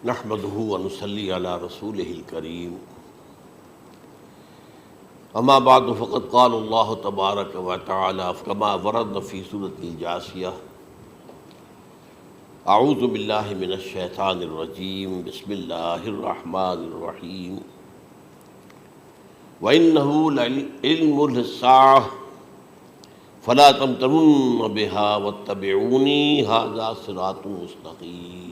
نحمده ونصلي على رسوله الكريم اما بعد فقد قال الله تبارك وتعالى كما ورد في سورة الجاثية اعوذ بالله من الشيطان الرجيم بسم الله الرحمن الرحيم وإنه لعلم للساعة فلا تمترن بها واتبعوني هذا صراط مستقيم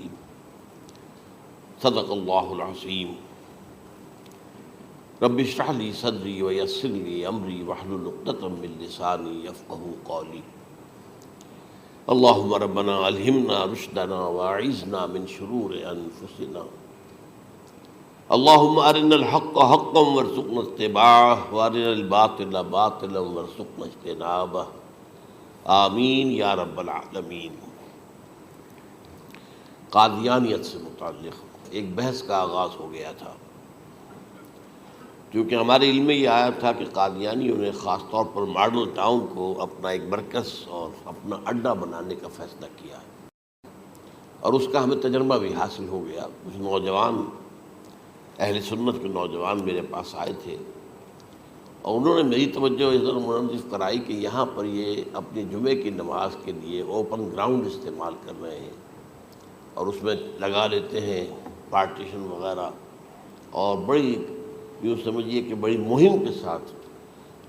صدق اللہ العظیم رب اشرح لی صدری ویسر لی امری واحلل عقدۃ من لسانی یفقہوا قولی اللہم ربنا الہمنا رشدنا واعذنا من شرور انفسنا اللہم ارنا الحق حقا وارزقنا اتباعہ وارنا الباطل باطلا وارزقنا اجتنابہ آمین یا رب العالمین۔ قادیانیت سے متعلق ایک بحث کا آغاز ہو گیا تھا، کیونکہ ہمارے علم میں یہ آیا تھا کہ قادیانیوں نے خاص طور پر ماڈل ٹاؤن کو اپنا ایک مرکز اور اپنا اڈہ بنانے کا فیصلہ کیا ہے، اور اس کا ہمیں تجربہ بھی حاصل ہو گیا۔ کچھ نوجوان اہل سنت کے نوجوان میرے پاس آئے تھے اور انہوں نے میری توجہ اس طرح منعطف کرائی کہ یہاں پر یہ اپنی جمعے کی نماز کے لیے اوپن گراؤنڈ استعمال کر رہے ہیں اور اس میں لگا لیتے ہیں پارٹیشن وغیرہ، اور بڑی یوں سمجھیے کہ بڑی مہم کے ساتھ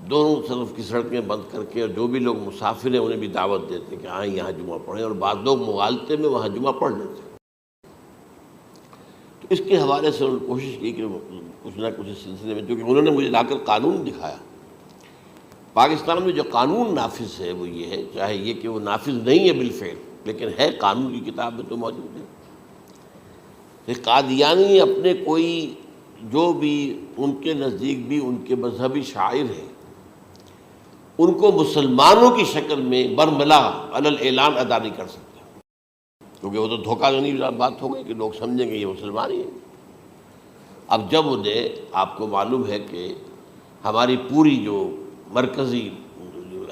دونوں طرف کی سڑکیں بند کر کے، اور جو بھی لوگ مسافر ہیں انہیں بھی دعوت دیتے کہ آئیں یہاں جمعہ پڑھیں، اور بعض لوگ مغالطے میں وہاں جمعہ پڑھ لیتے۔ تو اس کے حوالے سے انہوں نے کوشش کی کہ کچھ نہ کچھ اس سلسلے میں، کیونکہ انہوں نے مجھے لا کر قانون دکھایا۔ پاکستان میں جو قانون نافذ ہے وہ یہ ہے، چاہے یہ کہ وہ نافذ نہیں ہے بالفعل، لیکن ہے، قانون کی کتاب میں تو موجود ہے کہ قادیانی اپنے کوئی جو بھی ان کے نزدیک بھی ان کے مذہبی شاعر ہیں ان کو مسلمانوں کی شکل میں برملا علی الاعلان ادا نہیں کر سکتے، کیونکہ وہ تو دھوکہ دہی بات ہو گئی کہ لوگ سمجھیں گے یہ مسلمان ہی ہیں۔ اب جب انہیں، آپ کو معلوم ہے کہ ہماری پوری جو مرکزی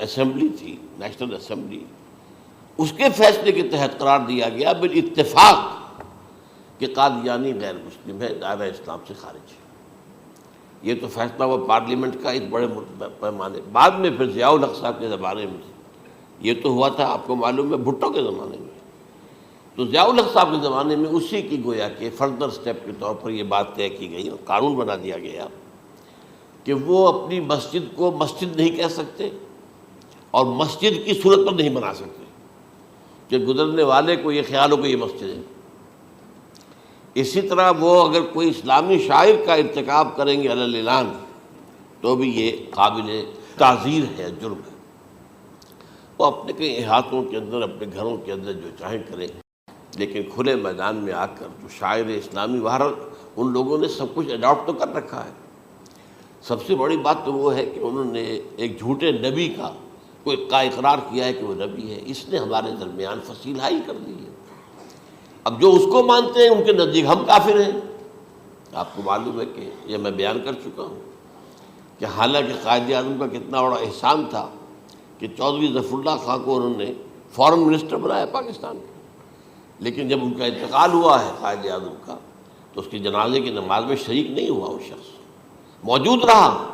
اسمبلی تھی، نیشنل اسمبلی، اس کے فیصلے کے تحت قرار دیا گیا بالاتفاق کہ قادیانی غیر مسلم ہے، دائرہ اسلام سے خارج ہے۔ یہ تو فیصلہ ہوا پارلیمنٹ کا ایک بڑے پیمانے، بعد میں پھر ضیاء الحق صاحب کے زمانے میں یہ تو ہوا تھا، آپ کو معلوم ہے، بھٹو کے زمانے میں۔ تو ضیاء الحق صاحب کے زمانے میں اسی کی گویا کہ فردر سٹیپ کے طور پر یہ بات طے کی گئی اور قانون بنا دیا گیا کہ وہ اپنی مسجد کو مسجد نہیں کہہ سکتے اور مسجد کی صورت پر نہیں بنا سکتے کہ گزرنے والے کو یہ خیال ہو کہ یہ مسجد ہے۔ اسی طرح وہ اگر کوئی اسلامی شاعر کا ارتکاب کریں گے علی الاعلان تو بھی یہ قابل تعزیر ہے، جرم ہے۔ وہ اپنے کئی احاطوں کے اندر، اپنے گھروں کے اندر جو چاہیں کریں، لیکن کھلے میدان میں آ کر جو شاعر اسلامی باہر، ان لوگوں نے سب کچھ اڈاپٹ تو کر رکھا ہے۔ سب سے بڑی بات تو وہ ہے کہ انہوں نے ایک جھوٹے نبی کا اقرار کیا ہے کہ وہ نبی ہے، اس نے ہمارے درمیان فصیل حائی کر دی ہے۔ اب جو اس کو مانتے ہیں ان کے نزدیک ہم کافر ہیں۔ آپ کو معلوم ہے کہ یہ میں بیان کر چکا ہوں کہ حالانکہ قائد اعظم کا کتنا بڑا احسان تھا کہ چودھری ظفر اللہ خان کو انہوں نے فارن منسٹر بنایا پاکستان کا، لیکن جب ان کا انتقال ہوا ہے قائد اعظم کا تو اس کی جنازے کی نماز میں شریک نہیں ہوا، وہ شخص موجود رہا۔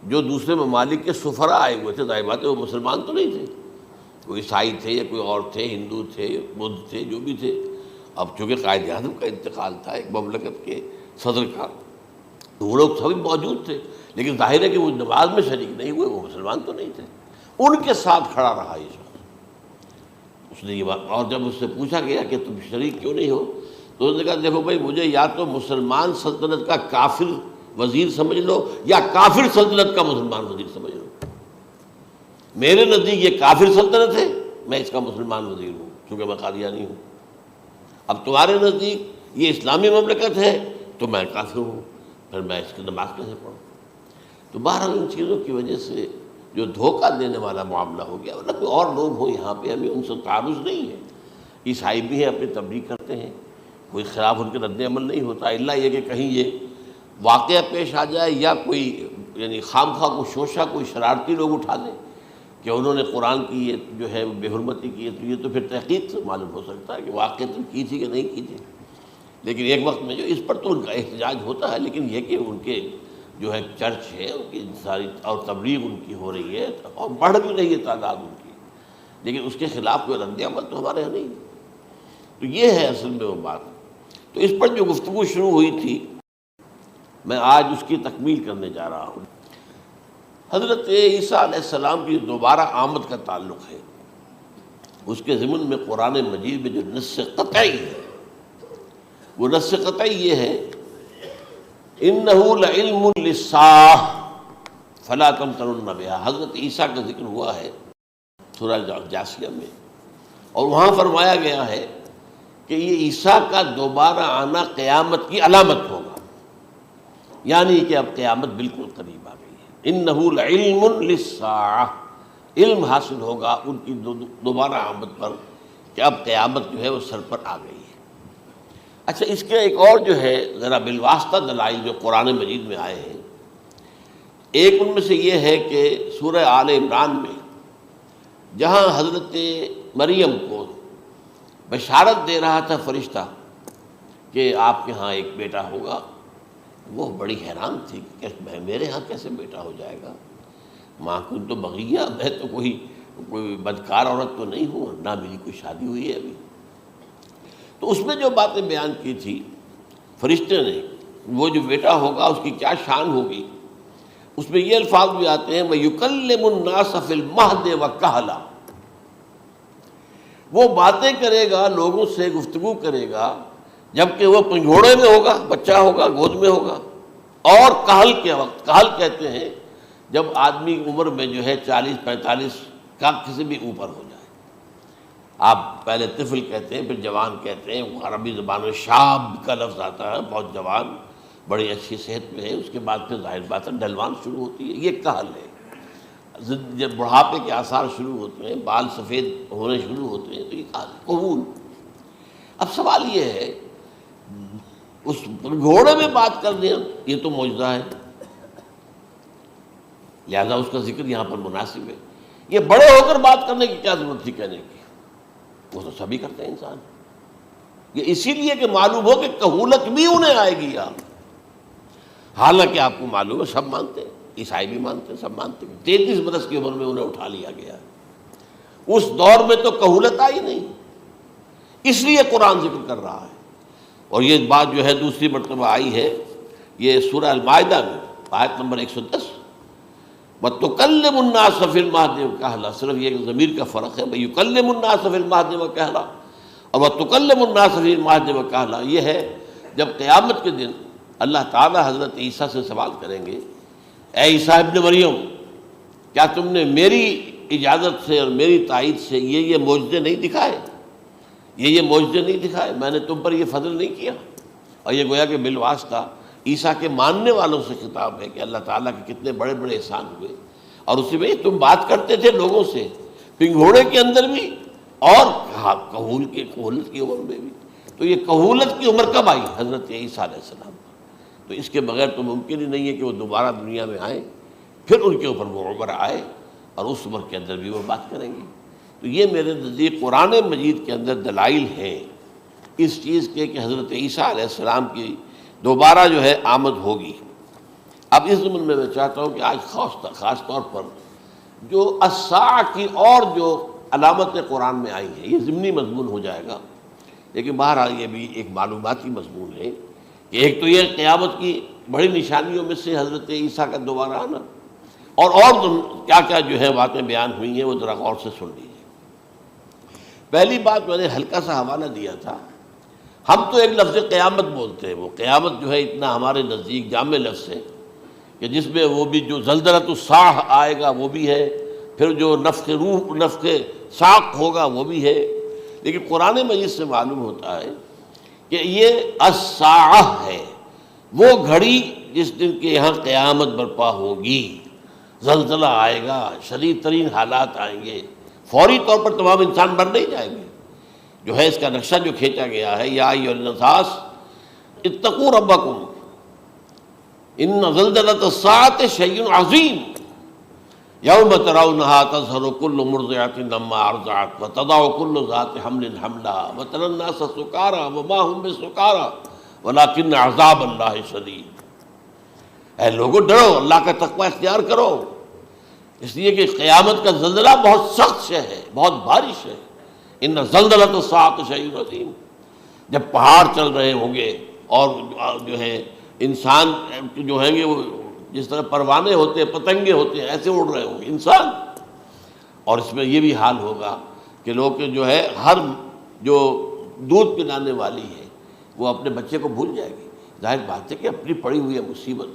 جو دوسرے ممالک کے سفراء آئے ہوئے تھے، ظاہر بات ہے وہ مسلمان تو نہیں تھے، کوئی عیسائی تھے یا کوئی اور تھے، ہندو تھے، بدھ تھے، جو بھی تھے۔ اب چونکہ قائد اعظم کا انتقال تھا ایک مملکت کے صدر کا، تو وہ لوگ سبھی موجود تھے، لیکن ظاہر ہے کہ وہ نماز میں شریک نہیں ہوئے، وہ مسلمان تو نہیں تھے۔ ان کے ساتھ کھڑا رہا یہ شخص۔ اس نے یہ بات، اور جب اس سے پوچھا گیا کہ تم شریک کیوں نہیں ہو تو اس نے کہا دیکھو بھائی، مجھے یا تو مسلمان سلطنت کا کافر وزیر سمجھ لو یا کافر سلطنت کا مسلمان وزیر سمجھ لو۔ میرے نزدیک یہ کافر سلطنت ہے، میں اس کا مسلمان وزیر ہوں کیونکہ میں قادیانی ہوں۔ اب تمہارے نزدیک یہ اسلامی مملکت ہے تو میں کافر ہوں، پھر میں اس کی نماز کیسے پڑھوں؟ تو بہرحال ان چیزوں کی وجہ سے جو دھوکہ دینے والا معاملہ ہو گیا، ورنہ کوئی اور لوگ ہوں یہاں پہ، ہمیں ان سے تعارض نہیں ہے۔ عیسائی بھی ہیں، اپنی تبلیغ کرتے ہیں، کوئی خلاف ان کے رد عمل نہیں ہوتا، الا یہ کہ کہیں یہ واقعہ پیش آ جائے یا کوئی یعنی خام خواہ کو شوشہ کوئی شرارتی لوگ اٹھا دیں کہ انہوں نے قرآن کی یہ جو ہے بے حرمتی کی ہے، تو یہ تو پھر تحقیق سے معلوم ہو سکتا ہے کہ واقعہ کی تھی کہ نہیں کی تھی۔ لیکن ایک وقت میں جو اس پر تو ان کا احتجاج ہوتا ہے، لیکن یہ کہ ان کے جو ہے چرچ ہے ان کی ساری اور تبلیغ ان کی ہو رہی ہے اور بڑھ بھی رہی ہے تعداد ان کی، لیکن اس کے خلاف کوئی رد عمل تو ہمارے یہاں نہیں۔ تو یہ ہے اصل میں وہ بات۔ تو اس پر جو گفتگو شروع ہوئی تھی میں آج اس کی تکمیل کرنے جا رہا ہوں۔ حضرت عیسیٰ علیہ السلام کی دوبارہ آمد کا تعلق ہے، اس کے ضمن میں قرآن مجید میں جو نص قطعی ہے، وہ نص قطعی یہ ہے اِنَّهُ لَعِلْمٌ لِلسَّاعَةِ فَلَا تَمْتَرُنَّ بِهَا۔ حضرت عیسیٰ کا ذکر ہوا ہے سورہ جاسیہ میں، اور وہاں فرمایا گیا ہے کہ یہ عیسیٰ کا دوبارہ آنا قیامت کی علامت ہوگا، یعنی کہ اب قیامت بالکل قریب آ گئی ہے۔ اِنَّهُ لَعِلْمٌ لِلسَّاعَةِ، علم حاصل ہوگا ان کی دوبارہ آمد پر کہ اب قیامت جو ہے وہ سر پر آ گئی ہے۔ اچھا، اس کے ایک اور جو ہے ذرا بالواسطہ دلائل جو قرآن مجید میں آئے ہیں، ایک ان میں سے یہ ہے کہ سورہ آل عمران میں جہاں حضرت مریم کو بشارت دے رہا تھا فرشتہ کہ آپ کے ہاں ایک بیٹا ہوگا، وہ بڑی حیران تھی کہ میرے ہاں کیسے بیٹا ہو جائے گا، ماں کو تو بغیہ، میں تو کوئی بدکار عورت تو نہیں ہوں، نہ میری کوئی شادی ہوئی ہے ابھی۔ تو اس میں جو باتیں بیان کی تھی فرشتے نے، وہ جو بیٹا ہوگا اس کی کیا شان ہوگی، اس میں یہ الفاظ بھی آتے ہیں وَيُكَلِّمُ النَّاسَ فِي الْمَهْدِ وَكَهْلًا، وہ باتیں کرے گا، لوگوں سے گفتگو کرے گا جبکہ وہ پنگھوڑے میں ہوگا، بچہ ہوگا، گود میں ہوگا، اور کہل کے وقت، کہل کہتے ہیں جب آدمی عمر میں جو ہے 40-45 کا کسی بھی اوپر ہو جائے، آپ پہلے طفل کہتے ہیں، پھر جوان کہتے ہیں، عربی زبان میں شاب کا لفظ آتا ہے، بہت جوان، بڑی اچھی صحت میں ہے، اس کے بعد پھر ظاہر بات ہے ڈھلوان شروع ہوتی ہے، یہ کہل ہے۔ جب بڑھاپے کے آثار شروع ہوتے ہیں، بال سفید ہونے شروع ہوتے ہیں، تو یہ کہل ہے، قبول۔ اب سوال یہ ہے اس گھوڑے میں بات کر دیں، یہ تو معجزہ ہے، لہذا اس کا ذکر یہاں پر مناسب ہے۔ یہ بڑے ہو کر بات کرنے کی کیا ضرورت تھی کہنے کی، وہ تو سبھی کرتے ہیں انسان، یہ اسی لیے کہ معلوم ہو کہ کہولت بھی انہیں آئے گی یار، حالانکہ آپ کو معلوم ہے سب مانتے ہیں، عیسائی بھی مانتے ہیں، سب مانتے ہیں، 33 برس کی عمر میں انہیں اٹھا لیا گیا، اس دور میں تو کہولت آئی نہیں، اس لیے قرآن ذکر کر رہا ہے۔ اور یہ بات جو ہے دوسری مرتبہ آئی ہے، یہ سورہ المائدہ میں آیت نمبر 110 وَتُكَلِّمُ النَّاسَ فِي الْمَهْدِ وَكَهْلًا، صرف یہ ضمیر کا فرق ہے، وَيُكَلِّمُ النَّاسَ فِي الْمَهْدِ وَكَهْلًا، اور وَتُكَلِّمُ النَّاسَ فِي الْمَهْدِ وَكَهْلًا یہ ہے جب قیامت کے دن اللہ تعالیٰ حضرت عیسیٰ سے سوال کریں گے، اے عیسیٰ ابن مریم، کیا تم نے میری اجازت سے اور میری تائید سے یہ معجزے نہیں دکھائے، یہ معجزے نہیں دکھائے، میں نے تم پر یہ فضل نہیں کیا؟ اور یہ گویا کہ بالواسطہ عیسیٰ کے ماننے والوں سے خطاب ہے کہ اللہ تعالیٰ کے کتنے بڑے بڑے احسان ہوئے، اور اسی میں تم بات کرتے تھے لوگوں سے پنگھوڑے کے اندر بھی اور کہولت کی عمر میں بھی، تو یہ کہولت کی عمر کب آئی؟ حضرت عیسیٰ علیہ السلام، تو اس کے بغیر تو ممکن ہی نہیں ہے کہ وہ دوبارہ دنیا میں آئیں، پھر ان کے اوپر وہ عمر آئے اور اس عمر کے اندر بھی وہ بات کریں گے۔ تو یہ میرے نزدیک قرآن مجید کے اندر دلائل ہیں اس چیز کے کہ حضرت عیسیٰ علیہ السلام کی دوبارہ جو ہے آمد ہوگی۔ اب اس ضمن میں چاہتا ہوں کہ آج خاص طور پر جو الساعہ کی اور جو علامتیں قرآن میں آئی ہیں، یہ ضمنی مضمون ہو جائے گا، لیکن بہرحال یہ بھی ایک معلوماتی مضمون ہے کہ ایک تو یہ قیامت کی بڑی نشانیوں میں سے حضرت عیسیٰ کا دوبارہ آنا، اور کیا کیا جو ہے باتیں بیان ہوئی ہیں وہ ذرا غور سے سن لیجیے۔ پہلی بات میں نے ہلکا سا حوالہ دیا تھا، ہم تو ایک لفظ قیامت بولتے ہیں، وہ قیامت جو ہے اتنا ہمارے نزدیک جامع لفظ ہے کہ جس میں وہ بھی جو زلزلۃ الساعہ آئے گا وہ بھی ہے، پھر جو نفخ روح، نفخ ساق ہوگا وہ بھی ہے، لیکن قرآن مجید سے معلوم ہوتا ہے کہ یہ الساعہ ہے، وہ گھڑی جس دن کے یہاں قیامت برپا ہوگی، زلزلہ آئے گا، شدید ترین حالات آئیں گے، فوری طور پر تمام انسان مر نہیں جائیں گے۔ جو ہے اس کا نقشہ جو کھینچا گیا ہے، یا ایھا الناس اتقوا ربکم ان زلزلۃ الساعۃ شیء عظیم یوم ترونها تذہل کل مرضعۃ عما ارضعت وتضع کل ذات حمل حملها وتری الناس سکارى وما هم بسکارى ولیکن عذاب اللہ شدید، اے لوگوں ڈرو، اللہ کا تقوی اختیار کرو، اس لیے کہ قیامت کا زلزلہ بہت سخت شے ہے، بہت بارش ہے۔ ان زلزلۃ الساعۃ شیء عظیم، جب پہاڑ چل رہے ہوں گے اور جو ہے انسان جو ہیں گے وہ جس طرح پروانے ہوتے ہیں، پتنگے ہوتے ہیں، ایسے اڑ رہے ہوں گے انسان، اور اس میں یہ بھی حال ہوگا کہ لوگ جو ہے ہر جو دودھ پلانے والی ہے وہ اپنے بچے کو بھول جائے گی۔ ظاہر بات ہے کہ اپنی پڑی ہوئی ہے مصیبت،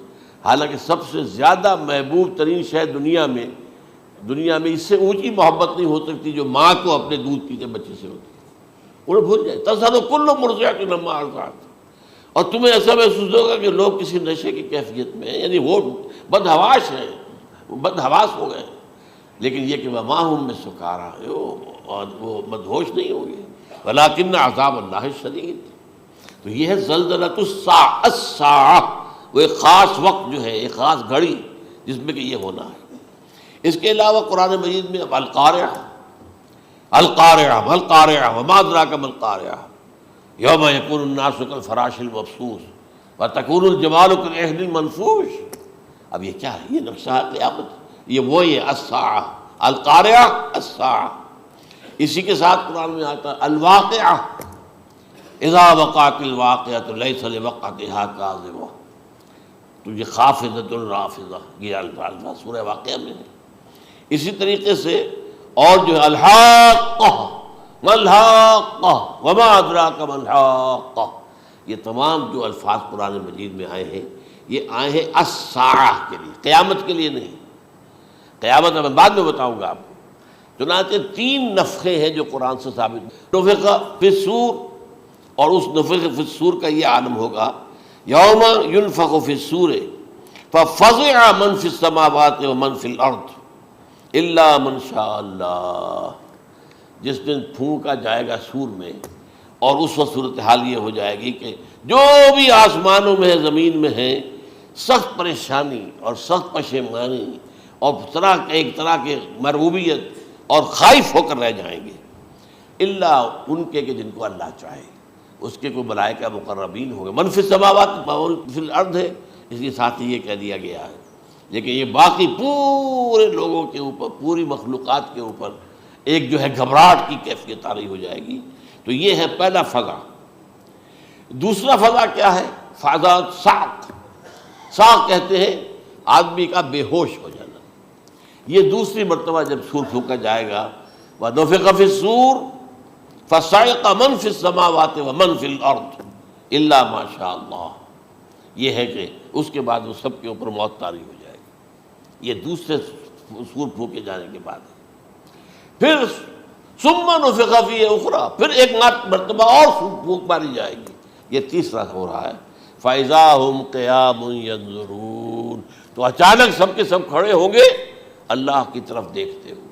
حالانکہ سب سے زیادہ محبوب ترین شے دنیا میں اس سے اونچی محبت نہیں ہو سکتی جو ماں کو اپنے دودھ پیتے بچے سے ہوتی ہے، انہیں بھول جائے۔ تذہل کل مرضعۃ عما ارضعت، اور تمہیں ایسا محسوس ہوگا کہ لوگ کسی نشے کی کیفیت میں ہیں، یعنی وہ بدحواش ہیں، وہ بدحواس ہو گئے، لیکن یہ کہ وما ہم بسکارى، اور وہ مدہوش نہیں ہوں گے، ولکن عذاب اللہ شدید۔ تو یہ ہے زلزلۃ الساعہ، وہ ایک خاص وقت جو ہے، ایک خاص گھڑی جس میں کہ یہ ہونا ہے۔ اس کے علاوہ قرآن مجید میں القارعہ، القارعہ القارعہ وما ادراک ما القارعہ، یوم یکون الناس کالفراش المبثوث وتکون الجبال کالعہن المنفوش۔ اب یہ کیا ہے؟ یہ نقشہ ہے قیامت، یہ وہی ہے الساعہ، القارعہ الساعہ۔ اسی کے ساتھ قرآن میں آتا ہے الواقعہ، اذا وقعت الواقعۃ لیس لوقعتها کاذبہ، تو یہ خافضۃ رافضہ، یہ الفاظ سورہ واقعہ میں ہے۔ اسی طریقے سے اور جو ہے الحاقہ، ما الحاقہ وما ادراک ما الحاقہ، یہ تمام جو الفاظ قرآن مجید میں آئے ہیں یہ آئے ہیں الساعہ کے لیے، قیامت کے لیے نہیں۔ قیامت میں بعد میں بتاؤں گا آپ کو۔ چنانچہ 3 نفخے ہیں جو قرآن سے ثابت، نفخ فی الصور، اور اس نفخ فی الصور کا یہ عالم ہوگا یوم ینفخ فی الصور ففزع من فی السماوات ومن فی الارض الا من شاء اللہ، جس دن پھونکا جائے گا سور میں، اور اس وقت صورتحال یہ ہو جائے گی کہ جو بھی آسمانوں میں ہے، زمین میں ہے، سخت پریشانی اور سخت پشیمانی اور ایک طرح کے مرعوبیت اور خائف ہو کر رہ جائیں گے، الا ان کے کہ جن کو اللہ چاہے، اس کے کوئی ملائکہ مقربین ہوں گے۔ من فی السماوات فی الارض ہے، اس کے ساتھ ہی یہ کہہ دیا گیا ہے، لیکن یہ باقی پورے لوگوں کے اوپر، پوری مخلوقات کے اوپر ایک جو ہے گھبراہٹ کی کیفیت طاری ہو جائے گی۔ تو یہ ہے پہلا فضا۔ دوسرا فضا کیا ہے؟ فضا صعق، صعق کہتے ہیں آدمی کا بے ہوش ہو جانا۔ یہ دوسری مرتبہ جب سور پھونکا جائے گا، وَنُفِخَ فِي الصُّورِ فَصَعِقَ مَن فِي السَّمَاوَاتِ وَمَن فِي الْأَرْضِ إِلَّا مَا شَاءَ اللَّهُ، یہ ہے کہ اس کے بعد وہ سب کے اوپر موت طاری ہو جائے گی۔ یہ دوسرے سور پھونکے جانے کے بعد ہے۔ پھر ثُمَّ نُفِخَ فِيهِ أُخْرَى، پھر ایک مرتبہ اور پھونک ماری جائے گی، یہ تیسرا ہو رہا ہے۔ فَإِذَا هُمْ قِيَامٌ يَنظُرُونَ، تو اچانک سب کے سب کھڑے ہوں گے اللہ کی طرف دیکھتے ہوئے۔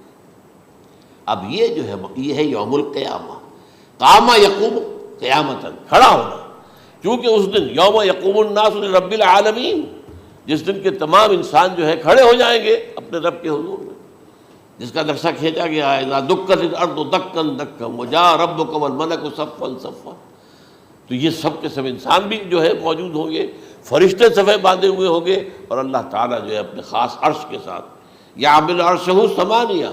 اب یہ جو ہے یہ ہے یوم القیامہ، قام یقوم قیامتاً، کھڑا ہونا، کیونکہ اس دن یوم یقوم الناس لرب العالمین، جس دن کے تمام انسان جو ہے کھڑے ہو جائیں گے اپنے رب کے حضور میں، جس کا نقشہ کھینچا گیا ہے اذا دکت الارض دکا دکا وجاء ربک والملک صفا صفا۔ تو یہ سب کے سب انسان بھی جو ہے موجود ہوں گے، فرشتے صفے باندھے ہوئے ہوں گے، اور اللہ تعالیٰ جو ہے اپنے خاص عرش کے ساتھ، یحمل عرشہ ثمانیہ،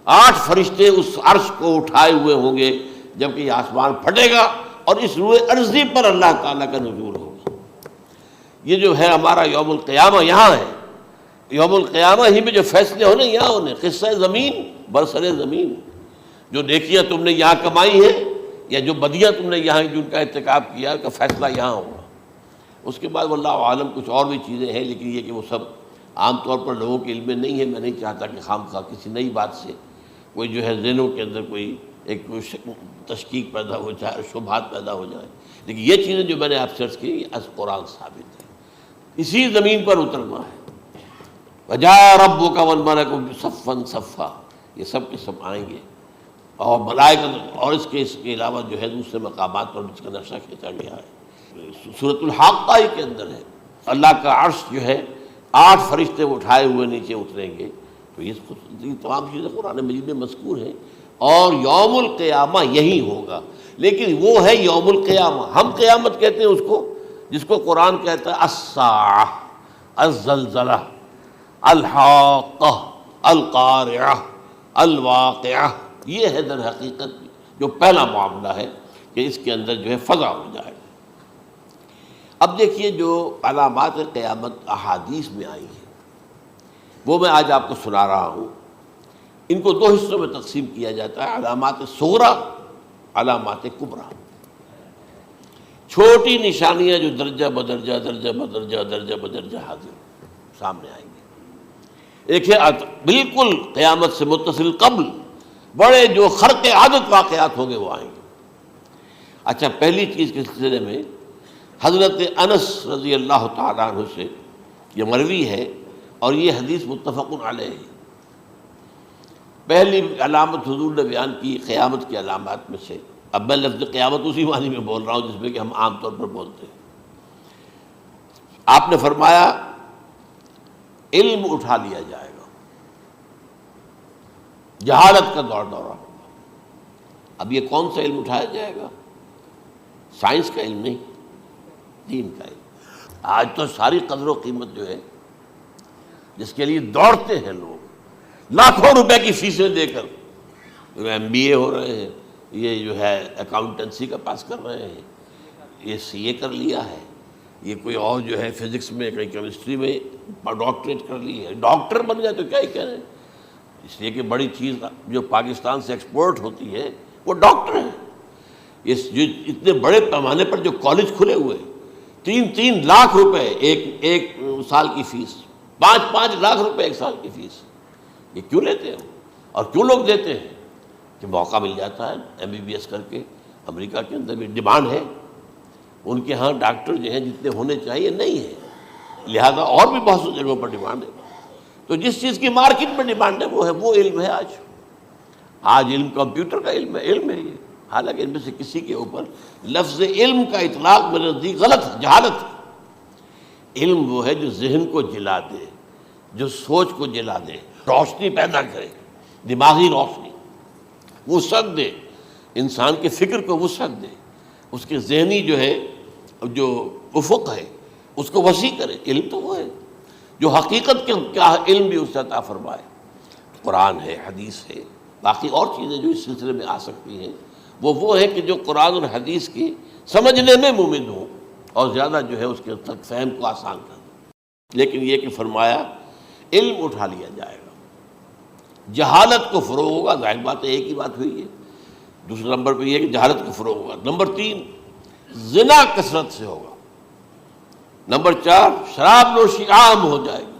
8 فرشتے اس عرش کو اٹھائے ہوئے ہوں گے، جبکہ یہ آسمان پھٹے گا اور اس روئے ارضی پر اللہ تعالیٰ کا نزول ہوگا۔ یہ جو ہے ہمارا یوم القیامہ یہاں ہے، یوم القیامہ ہی میں جو فیصلے ہونے یہاں ہونے، قصہ زمین برسر زمین، جو نیکیاں تم نے یہاں کمائی ہیں یا جو بدیاں تم نے یہاں جن کا ارتکاب کیا کا فیصلہ یہاں ہوگا۔ اس کے بعد واللہ عالم کچھ اور بھی چیزیں ہیں، لیکن یہ کہ وہ سب عام طور پر لوگوں کے علم میں نہیں ہے۔ میں نہیں چاہتا کہ خام خواہ کسی نئی بات سے کوئی جو ہے ذہنوں کے اندر کوئی ایک تشکیک پیدا ہو جائے، شبہات پیدا ہو جائے، لیکن یہ چیزیں جو میں نے آپ سرچ کی از قرآن ثابت ہے، اسی زمین پر اترنا ہے۔ وجاء ربک والملک صفا صفا، یہ سب کے سب آئیں گے، اور ملائکہ، اور اس کے علاوہ جو ہے دوسرے مقامات پر جس کا نقشہ کھینچا گیا ہے سورۃ الحاقہ کے اندر ہے، اللہ کا عرش جو ہے 8 فرشتے اٹھائے ہوئے نیچے اتریں گے۔ تو یہ تمام چیزیں قرآن مجید میں مذکور ہیں، اور یوم القیامہ یہی ہوگا، لیکن وہ ہے یوم القیامہ، ہم قیامت کہتے ہیں اس کو، جس کو قرآن کہتا ہے الساعہ، الزلزلہ، الحاقہ، القارعہ، الواقعہ، یہ ہے در حقیقت جو پہلا معاملہ ہے کہ اس کے اندر جو ہے فضا ہو جائے۔ اب دیکھیے جو علامات قیامت احادیث میں آئی ہیں وہ میں آج آپ کو سنا رہا ہوں۔ ان کو دو حصوں میں تقسیم کیا جاتا ہے، علامات صغریٰ، علامات کبریٰ۔ چھوٹی نشانیاں جو درجہ بدرجہ درجہ بدرجہ درجہ بدرجہ حاضر سامنے آئیں گے۔ ایک ہے بالکل قیامت سے متصل قبل بڑے جو خرق عادت واقعات ہوں گے وہ آئیں گے۔ اچھا، پہلی چیز کے سلسلے میں حضرت انس رضی اللہ تعالیٰ عنہ سے یہ مروی ہے اور یہ حدیث متفق علیہ ہے۔ پہلی علامت حضور نے بیان کی قیامت کی علامات میں سے، اب میں لفظ قیامت اسی معنی میں بول رہا ہوں جس میں کہ ہم عام طور پر بولتے ہیں۔ آپ نے فرمایا علم اٹھا لیا جائے گا، جہالت کا دورہ ہوگا۔ اب یہ کون سا علم اٹھایا جائے گا؟ سائنس کا علم نہیں، دین کا علم۔ آج تو ساری قدر و قیمت جو ہے جس کے لیے دوڑتے ہیں لوگ، لاکھوں روپے کی فیسیں دے کر، MBA ہو رہے ہیں، یہ جو ہے اکاؤنٹنسی کا پاس کر رہے ہیں، یہ CA کر لیا ہے، یہ کوئی اور جو ہے فزکس میں، کہیں کیمسٹری میں ڈاکٹریٹ کر لی ہے، ڈاکٹر بن جائے تو کیا ہی کہہ رہے ہیں۔ اس لیے کہ بڑی چیز جو پاکستان سے ایکسپورٹ ہوتی ہے وہ ڈاکٹر ہیں۔ جو اتنے بڑے پیمانے پر جو کالج کھلے ہوئے، 3 لاکھ روپے ایک سال کی فیس، 5 لاکھ روپے ایک سال کی فیس، یہ کیوں لیتے ہیں اور کیوں لوگ دیتے ہیں؟ کہ موقع مل جاتا ہے MBBS کر کے۔ امریکہ کے اندر بھی ڈیمانڈ ہے، ان کے ہاں ڈاکٹر جو ہیں جتنے ہونے چاہیے نہیں ہے، لہذا اور بھی بہت سی جگہوں پر ڈیمانڈ ہے۔ تو جس چیز کی مارکیٹ میں ڈیمانڈ ہے وہ علم ہے۔ آج علم کمپیوٹر کا علم ہے یہ، حالانکہ ان میں سے کسی کے اوپر لفظ علم کا اطلاق میرے نزدیک غلط ہے، جہالت ہے۔ علم وہ ہے جو ذہن کو جلا دے، جو سوچ کو جلا دے، روشنی پیدا کرے، دماغی روشنی، وسعت دے، انسان کے فکر کو وسعت دے، اس کے ذہنی جو ہے جو افق ہے اس کو وسیع کرے۔ علم تو وہ ہے جو حقیقت کے کیا علم بھی اسے عطا فرمائے۔ قرآن ہے، حدیث ہے، باقی اور چیزیں جو اس سلسلے میں آ سکتی ہیں وہ ہے کہ جو قرآن اور حدیث کی سمجھنے میں مومن ہوں اور زیادہ جو ہے اس کے تک فہم کو آسان کر دیں۔ لیکن یہ کہ فرمایا علم اٹھا لیا جائے گا، جہالت کو فروغ ہوگا۔ ظاہر بات ہے ایک ہی بات ہوئی ہے۔ دوسرے نمبر پہ یہ کہ جہالت کو فروغ ہوگا۔ نمبر 3 زنا کثرت سے ہوگا۔ نمبر 4 شراب نوشی عام ہو جائے گی۔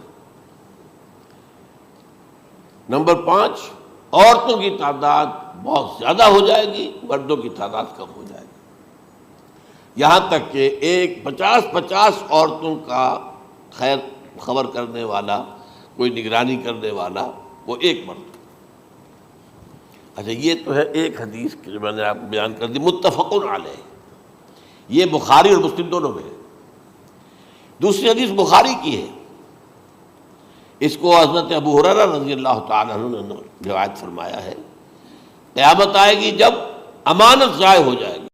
نمبر 5 عورتوں کی تعداد بہت زیادہ ہو جائے گی، مردوں کی تعداد کم ہو جائے گی، یہاں تک کہ 50 عورتوں کا خیر خبر کرنے والا، کوئی نگرانی کرنے والا، وہ ایک مرد۔ اچھا، یہ تو ہے ایک حدیث جو میں نے آپ کو بیان کر دی، متفق علیہ، یہ بخاری اور مسلم دونوں میں ہے۔ دوسری حدیث بخاری کی ہے، اس کو حضرت ابو ہریرہ رضی اللہ تعالیٰ عنہ نے روایت فرمایا ہے، قیامت آئے گی جب امانت ضائع ہو جائے گی۔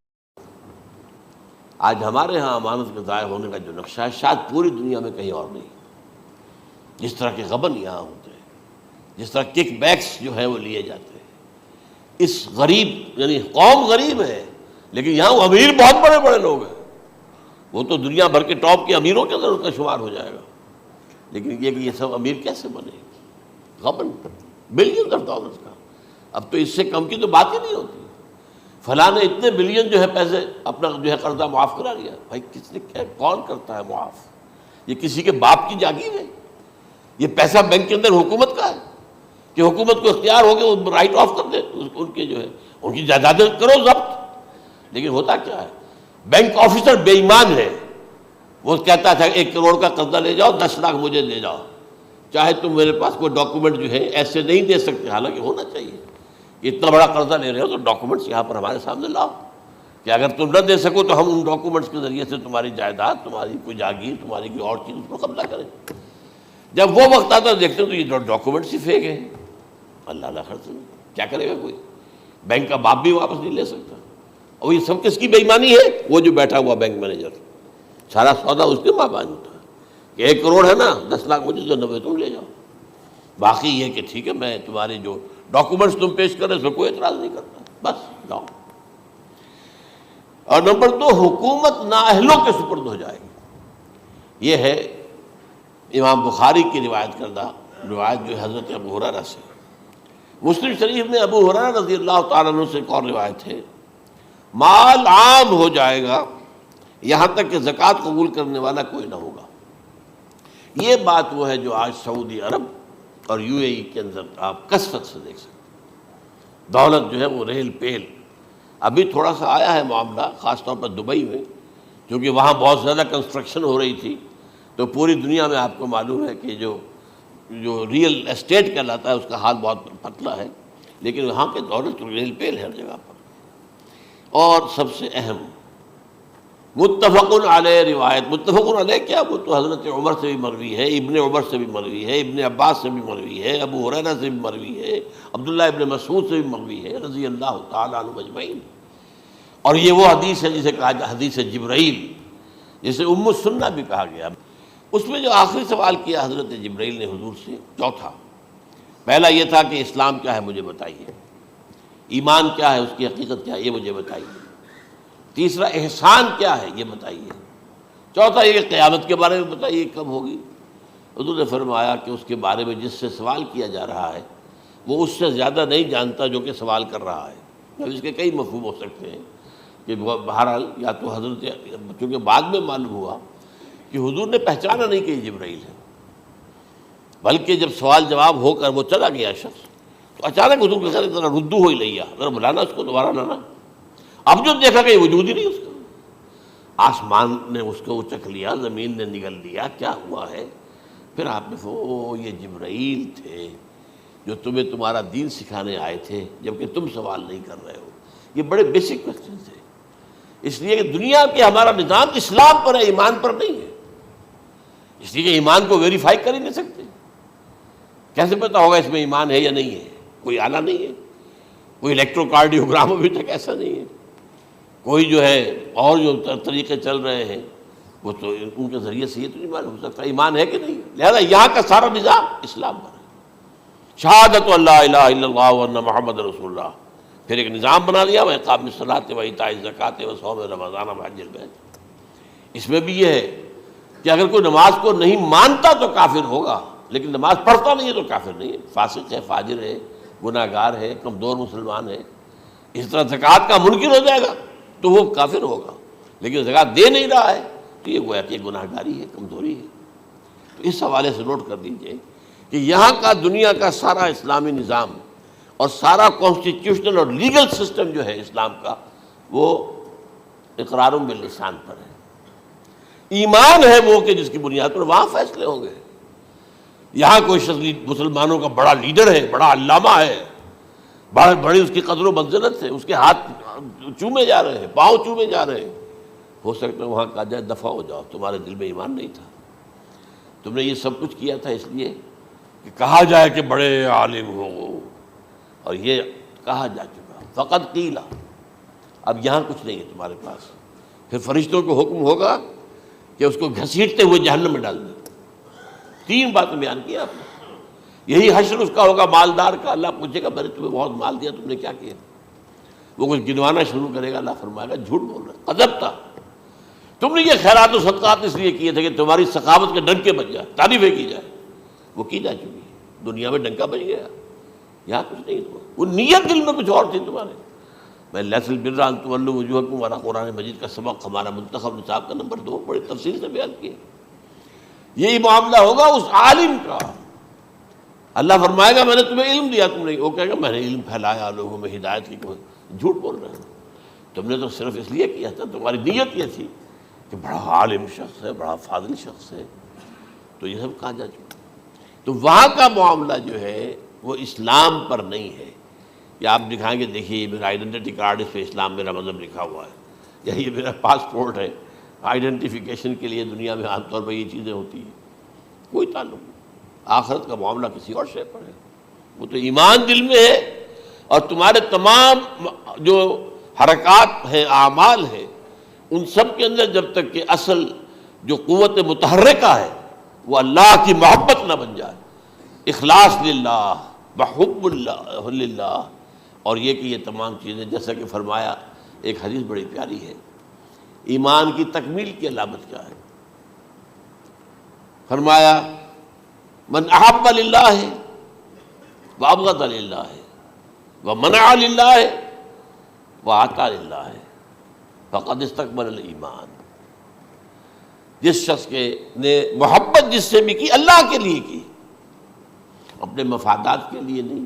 آج ہمارے ہاں امانت کے ضائع ہونے کا جو نقشہ ہے شاید پوری دنیا میں کہیں اور نہیں۔ جس طرح کے غبن یہاں ہوتے ہیں، جس طرح کک بیکس جو ہے وہ لیے جاتے ہیں، اس غریب یعنی قوم غریب ہے لیکن یہاں وہ امیر بہت بڑے بڑے لوگ ہیں، وہ تو دنیا بھر کے ٹاپ کے امیروں کے اندر ان کا شمار ہو جائے گا۔ لیکن یہ کہ یہ سب امیر کیسے بنے؟ غبن بلین آف ڈالرز کا، اب تو اس سے کم کی تو بات ہی نہیں ہوتی۔ فلاں نے اتنے بلین جو ہے پیسے اپنا جو ہے قرضہ معاف کرا لیا۔ بھائی کس نے کیا، کون کرتا ہے معاف؟ یہ کسی کے باپ کی جاگیر ہے؟ یہ پیسہ بینک کے اندر حکومت کا ہے کہ حکومت کو اختیار ہو گیا وہ رائٹ آف کر دے ان کے جو ہے ان کی جائیدادیں کرو ضبط۔ لیکن ہوتا کیا ہے، بینک آفیسر بے ایمان ہے، وہ کہتا تھا 1 کروڑ کا قرضہ لے جاؤ، 10 لاکھ مجھے دے جاؤ، چاہے تم میرے پاس کوئی ڈاکومنٹ جو ہے ایسے نہیں دے سکتے، حالانکہ ہونا چاہیے کہ اتنا بڑا قرضہ لے رہے ہو تو ڈاکومنٹس یہاں پر ہمارے سامنے لاؤ کہ اگر تم نہ دے سکو تو ہم ان ڈاکومنٹس کے ذریعے سے تمہاری جائیداد، تمہاری کوئی جاگیر، تمہاری کوئی اور چیز اس کو قبضہ کریں۔ جب وہ وقت آتا دیکھتے تو یہ ڈاکومنٹس ہی فیک ہیں، اللہ خرچ کیا کرے گا کوئی؟ بینک کا باپ بھی واپس نہیں لے سکتا۔ اور یہ سب کس کی بے ایمانی ہے؟ وہ جو بیٹھا ہوا بینک مینیجر، سارا سودا اس کے مابین ہوتا ہے کہ 1 کروڑ ہے نا، 10 لاکھ مجھے دو، 90 تم لے جاؤ، باقی یہ کہ ٹھیک ہے میں تمہارے جو ڈاکومنٹس تم پیش کر رہے اس میں کوئی اعتراض نہیں کرتا، بس جاؤ۔ اور نمبر 2، حکومت نااہلوں کے سپرد ہو جائے گی۔ یہ ہے امام بخاری کی روایت کردہ روایت جو حضرت ابو ہریرہ سے۔ مسلم شریف میں ابو ہریرہ رضی اللہ تعالیٰ عنہ سے ایک اور روایت ہے، مال عام ہو جائے گا یہاں تک کہ زکوٰۃ قبول کرنے والا کوئی نہ ہوگا۔ یہ بات وہ ہے جو آج سعودی عرب اور UAE کے اندر آپ کثرت سے دیکھ سکتے ہیں۔ دولت جو ہے وہ ریل پیل، ابھی تھوڑا سا آیا ہے معاملہ خاص طور پر دبئی میں، کیونکہ وہاں بہت زیادہ کنسٹرکشن ہو رہی تھی، تو پوری دنیا میں آپ کو معلوم ہے کہ جو ریئل اسٹیٹ کہلاتا ہے اس کا حال بہت پتلا ہے، لیکن وہاں کے دولت ریل پیل ہے ہر جگہ پر۔ اور سب سے اہم متفق علیہ روایت، متفق علیہ کیا، وہ تو حضرت عمر سے بھی مروی ہے، ابن عمر سے بھی مروی ہے، ابن عباس سے بھی مروی ہے، ابو ہریرہ سے بھی مروی ہے، عبداللہ ابن مسعود سے بھی مروی ہے رضی اللہ تعالیٰ عنہ اجمعین۔ اور یہ وہ حدیث ہے جسے کہا جائے حدیث جبرائیل، جسے ام السنہ بھی کہا گیا۔ اس میں جو آخری سوال کیا حضرت جبرائیل نے حضور سے، چوتھا، پہلا یہ تھا کہ اسلام کیا ہے مجھے بتائیے، ایمان کیا ہے، اس کی حقیقت کیا ہے یہ مجھے بتائیے، تیسرا احسان کیا ہے یہ بتائیے، چوتھا یہ کہ قیامت کے بارے میں بتائیے کب ہوگی۔ حضور نے فرمایا کہ اس کے بارے میں جس سے سوال کیا جا رہا ہے وہ اس سے زیادہ نہیں جانتا جو کہ سوال کر رہا ہے۔ اب اس کے کئی مفہوم ہو سکتے ہیں کہ بہرحال یا تو حضرت، چونکہ بعد میں معلوم ہوا کہ حضور نے پہچانا نہیں کہ یہ جبرائیل ہے، بلکہ جب سوال جواب ہو کر وہ چلا گیا شخص تو اچانک حضور کے خیال ذرا ردو ہو ہی لیا، ذرا بلانا اس کو دوبارہ لانا۔ اب جو دیکھا کہ وجود ہی نہیں اس کا، آسمان نے اس کو چکھ لیا، زمین نے نگل لیا، کیا ہوا ہے؟ پھر آپ نے یہ جبرائیل تھے جو تمہیں تمہارا دین سکھانے آئے تھے جبکہ تم سوال نہیں کر رہے ہو۔ یہ بڑے بیسک کوسچن تھے، اس لیے کہ دنیا کے ہمارا نظام اسلام پر ہے، ایمان پر نہیں ہے، اس لیے کہ ایمان کو ویریفائی کر ہی نہیں سکتے۔ کیسے پتہ ہوگا اس میں ایمان ہے یا نہیں ہے؟ کوئی آلہ نہیں ہے، کوئی الیکٹروکارڈیوگرام ابھی تک ایسا نہیں ہے، کوئی جو ہے اور جو طریقے چل رہے ہیں وہ تو ان کے ذریعے سے یہ تو نہیں معلوم ہو سکتا ایمان ہے کہ نہیں۔ لہذا یہاں کا سارا نظام اسلام پر ہے، شہادت اللہ الہ الا اللہ وان محمد رسول اللہ، پھر ایک نظام بنا دیا، وہ اقام الصلاۃ و ایتاء الزکوٰۃ و صوم رمضان و حج البیت۔ اس میں بھی یہ ہے کہ اگر کوئی نماز کو نہیں مانتا تو کافر ہوگا، لیکن نماز پڑھتا نہیں ہے تو کافر نہیں ہے، فاسق ہے، فاجر ہے، گناہ گار ہے، کمزور مسلمان ہے۔ اس طرح زکوٰۃ کا منکر ہو جائے گا تو وہ کافر ہوگا، لیکن زکوٰۃ دے نہیں رہا ہے تو یہ گویا کہ گناہ گاری ہے، کمزوری ہے۔ تو اس حوالے سے نوٹ کر دیجئے کہ یہاں کا دنیا کا سارا اسلامی نظام اور سارا کانسٹیٹیوشنل اور لیگل سسٹم جو ہے اسلام کا، وہ اقرار باللسان پر ہے، ایمان ہے وہ کہ جس کی بنیاد پر وہاں فیصلے ہوں گے۔ یہاں کوئی شخص مسلمانوں کا بڑا لیڈر ہے، بڑا علامہ ہے، بڑی اس کی قدر و منزلت ہے، اس کے ہاتھ چومے جا رہے ہیں، پاؤں چومے جا رہے ہیں، ہو سکتا ہے وہاں کہا جائے دفع ہو جاؤ، تمہارے دل میں ایمان نہیں تھا، تم نے یہ سب کچھ کیا تھا اس لیے کہ کہا جائے کہ بڑے عالم ہو، اور یہ کہا جا چکا، فقط قیل، اب یہاں کچھ نہیں ہے تمہارے پاس۔ پھر فرشتوں کو حکم ہوگا کہ اس کو گھسیٹتے ہوئے جہنم میں ڈال دیں۔ 3 باتیں بیان کی آپ نے، یہی حشر اس کا ہوگا مالدار کا، اللہ پوچھے گا میں نے تمہیں بہت مال دیا، تم نے کیا کیا؟ وہ کچھ گنوانا شروع کرے گا، اللہ فرمائے گا جھوٹ بول رہا ہے، قذبت، تم نے یہ خیرات و صدقات اس لیے کیے تھے کہ تمہاری سخاوت کے ڈنکے بج جائے، تعریفیں کی جائے، وہ کی جا چکی ہے، دنیا میں ڈنکا بج گیا، یہاں کچھ نہیں تھا، وہ نیت دل میں کچھ اور تھی تمہارے۔ میں لیس البر ان تولوا وجوہکم والا قرآن مجید کا سبق ہمارا منتخب نصاب کا نمبر 2 بڑی تفصیل سے بیان کیا۔ یہی معاملہ ہوگا اس عالم کا، اللہ فرمائے گا میں نے تمہیں علم دیا، تم نہیں، وہ کہے گا میں نے علم پھیلایا لوگوں میں ہدایت کی، جھوٹ بول رہے ہیں، تم نے تو صرف اس لیے کیا تھا، تمہاری نیت یہ تھی کہ بڑا عالم شخص ہے، بڑا فاضل شخص ہے، تو یہ سب کہا جا چکا۔ تو وہاں کا معاملہ جو ہے وہ اسلام پر نہیں ہے، یا آپ دکھائیں گے دیکھیے یہ میرا آئیڈینٹی کارڈ، اس پہ اسلام میرا مذہب لکھا ہوا ہے، یا یہ میرا پاسپورٹ ہے، آئیڈینٹیفیکیشن کے لیے دنیا میں عام طور پر یہ چیزیں ہوتی ہیں، کوئی تعلق نہیں۔ آخرت کا معاملہ کسی اور شے پر ہے، وہ تو ایمان دل میں ہے، اور تمہارے تمام جو حرکات ہیں، اعمال ہیں، ان سب کے اندر جب تک کہ اصل جو قوت متحرکہ ہے وہ اللہ کی محبت نہ بن جائے. اخلاص للہ وحب اللہ للہ. اور یہ کہ یہ تمام چیزیں جیسا کہ فرمایا، ایک حدیث بڑی پیاری ہے، ایمان کی تکمیل کی علامت کیا ہے؟ فرمایا من احب للہ وابغض للہ ومنع للہ واعطى للہ فقد استکمل الایمان. جس شخص کے نے محبت جس سے بھی کی اللہ کے لیے کی، اپنے مفادات کے لیے نہیں،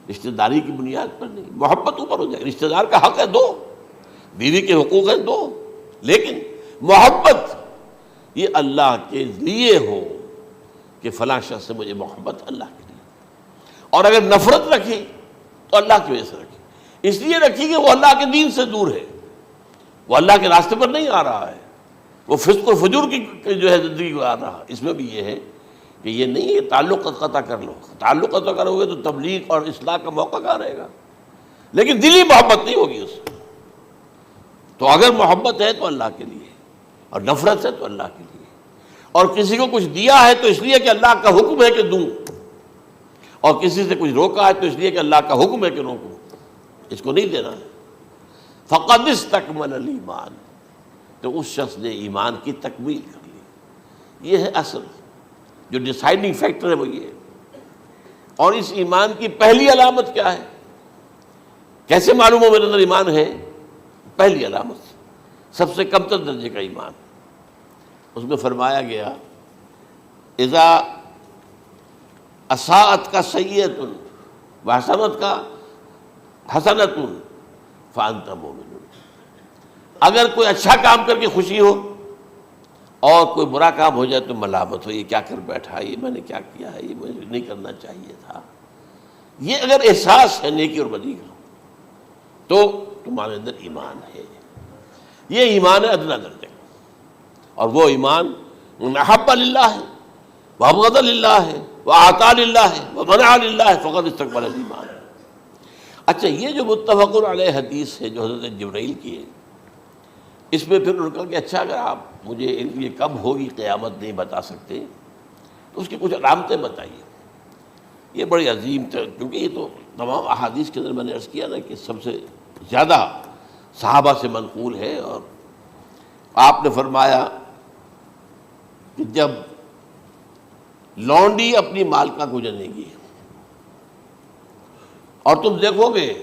رشتہ داری کی بنیاد پر نہیں. محبت اوپر ہو جائے، رشتہ دار کا حق ہے دو، بیوی کے حقوق ہیں دو، لیکن محبت یہ اللہ کے لیے ہو کہ فلاں شخص سے مجھے محبت اللہ کے لیے. اور اگر نفرت رکھی تو اللہ کی وجہ سے رکھی، اس لیے رکھی کہ وہ اللہ کے دین سے دور ہے، وہ اللہ کے راستے پر نہیں آ رہا ہے، وہ فسق و فجور کی جو ہے زندگی کو آ رہا. اس میں بھی یہ ہے کہ یہ نہیں ہے تعلق قطع کر لو، تعلق قطع کرو گے تو تبلیغ اور اصلاح کا موقع کہاں رہے گا، لیکن دلی محبت نہیں ہوگی اس سے. تو اگر محبت ہے تو اللہ کے لیے، اور نفرت ہے تو اللہ کے لیے. اور کسی کو کچھ دیا ہے تو اس لیے کہ اللہ کا حکم ہے کہ دوں، اور کسی سے کچھ روکا ہے تو اس لیے کہ اللہ کا حکم ہے کہ روکوں، اس کو نہیں دینا ہے. فقد استکمل الایمان، تو اس شخص نے ایمان کی تکمیل کر لی. یہ ہے اصل جو ڈیسائیڈنگ فیکٹر ہے، وہ یہ ہے. اور اس ایمان کی پہلی علامت کیا ہے؟ کیسے معلوم ہو میرے اندر ایمان ہے؟ پہلی علامت سب سے کم تر درجے کا ایمان، اس میں فرمایا گیا اذا اساءت کا سیئۃ وحسنت کا حسنۃ فانت مومن. اگر کوئی اچھا کام کر کے خوشی ہو اور کوئی برا کام ہو جائے تو ملامت ہو، یہ کیا کر بیٹھا، یہ میں نے کیا کیا ہے، یہ مجھے نہیں کرنا چاہیے تھا. یہ اگر احساس ہے نیکی اور بدی کا تو تمہارے اندر ایمان ہے. یہ ایمان ہے ادنا درجے کا. اور وہ ایمان من احب للہ وابغض للہ واعطى للہ ومنع للہ فقد استکمل الایمان. اچھا، یہ جو متفق علیہ حدیث ہے جو حضرت جبرائیل کی ہے، اس میں پھر انہوں نے کہا کہ اچھا اگر آپ مجھے یہ کب ہوگی قیامت نہیں بتا سکتے تو اس کی کچھ علامتیں بتائیے. یہ بڑی عظیم تھا، کیونکہ یہ تو تمام احادیث کے اندر میں نے عرض کیا نا کہ سب سے زیادہ صحابہ سے منقول ہے. اور آپ نے فرمایا کہ جب لونڈی اپنی مالکہ کو جنے گی اور تم دیکھو گے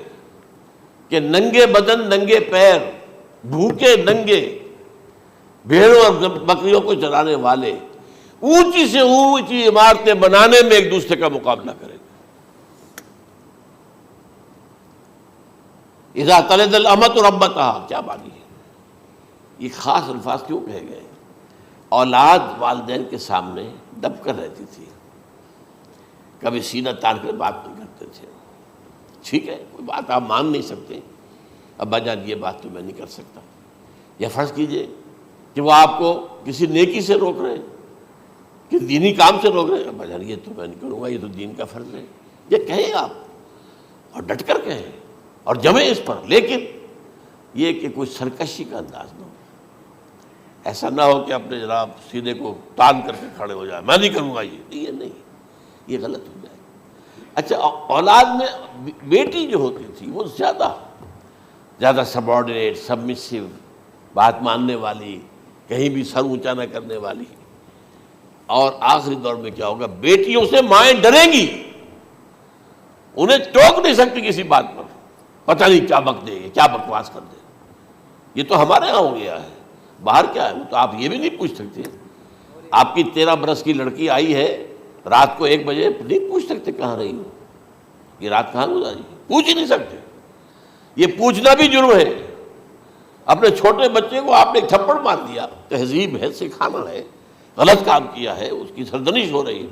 کہ ننگے بدن ننگے پیر بھوکے ننگے بھیڑوں اور بکریوں کو چرانے والے اونچی سے اونچی عمارتیں بنانے میں ایک دوسرے کا مقابلہ کریں گے. اذا تلد الامۃ ربتها، کیا بانی ہے؟ یہ خاص الفاظ کیوں کہے گئے؟ اولاد والدین کے سامنے دب کر رہتی تھی، کبھی سینہ تان کر بات نہیں کرتے تھے. ٹھیک ہے، کوئی بات آپ مان نہیں سکتے، ابا جان یہ بات تو میں نہیں کر سکتا. یا فرض کیجئے کہ وہ آپ کو کسی نیکی سے روک رہے ہیں، کہ دینی کام سے روک رہے ہیں، ابا جان یہ تو میں نہیں کروں گا، یہ تو دین کا فرض ہے. یہ کہیں آپ، اور ڈٹ کر کہیں اور جمیں اس پر، لیکن یہ کہ کوئی سرکشی کا انداز نہ ہو. ایسا نہ ہو کہ اپنے جناب سینے کو تان کر کے کھڑے ہو جائے، میں نہیں کروں گا، یہ نہیں، یہ غلط ہو جائے. اچھا، اولاد میں بیٹی جو ہوتی تھی وہ زیادہ سبارڈینیٹ، سبمسیو، بات ماننے والی، کہیں بھی سر اونچا نہ کرنے والی. اور آخری دور میں کیا ہوگا؟ بیٹیوں سے مائیں ڈریں گی، انہیں ٹوک نہیں سکتی کسی بات پر، پتہ نہیں کیا بک دے گی، کیا بکواس کر دے. یہ تو ہمارے ہاں ہو گیا ہے. باہر کیا ہے وہ تو آپ یہ بھی نہیں پوچھ سکتے. آپ کی 13 برس کی لڑکی آئی ہے رات کو 1 بجے، نہیں پوچھ سکتے کہاں رہی ہو، یہ رات کہاں گزاری، پوچھ ہی نہیں سکتے. یہ پوچھنا بھی جرم ہے. اپنے چھوٹے بچے کو آپ نے ایک تھپڑ مار دیا، تہذیب ہے، سکھانا ہے، غلط کام کیا ہے، اس کی سرزنش ہو رہی ہے،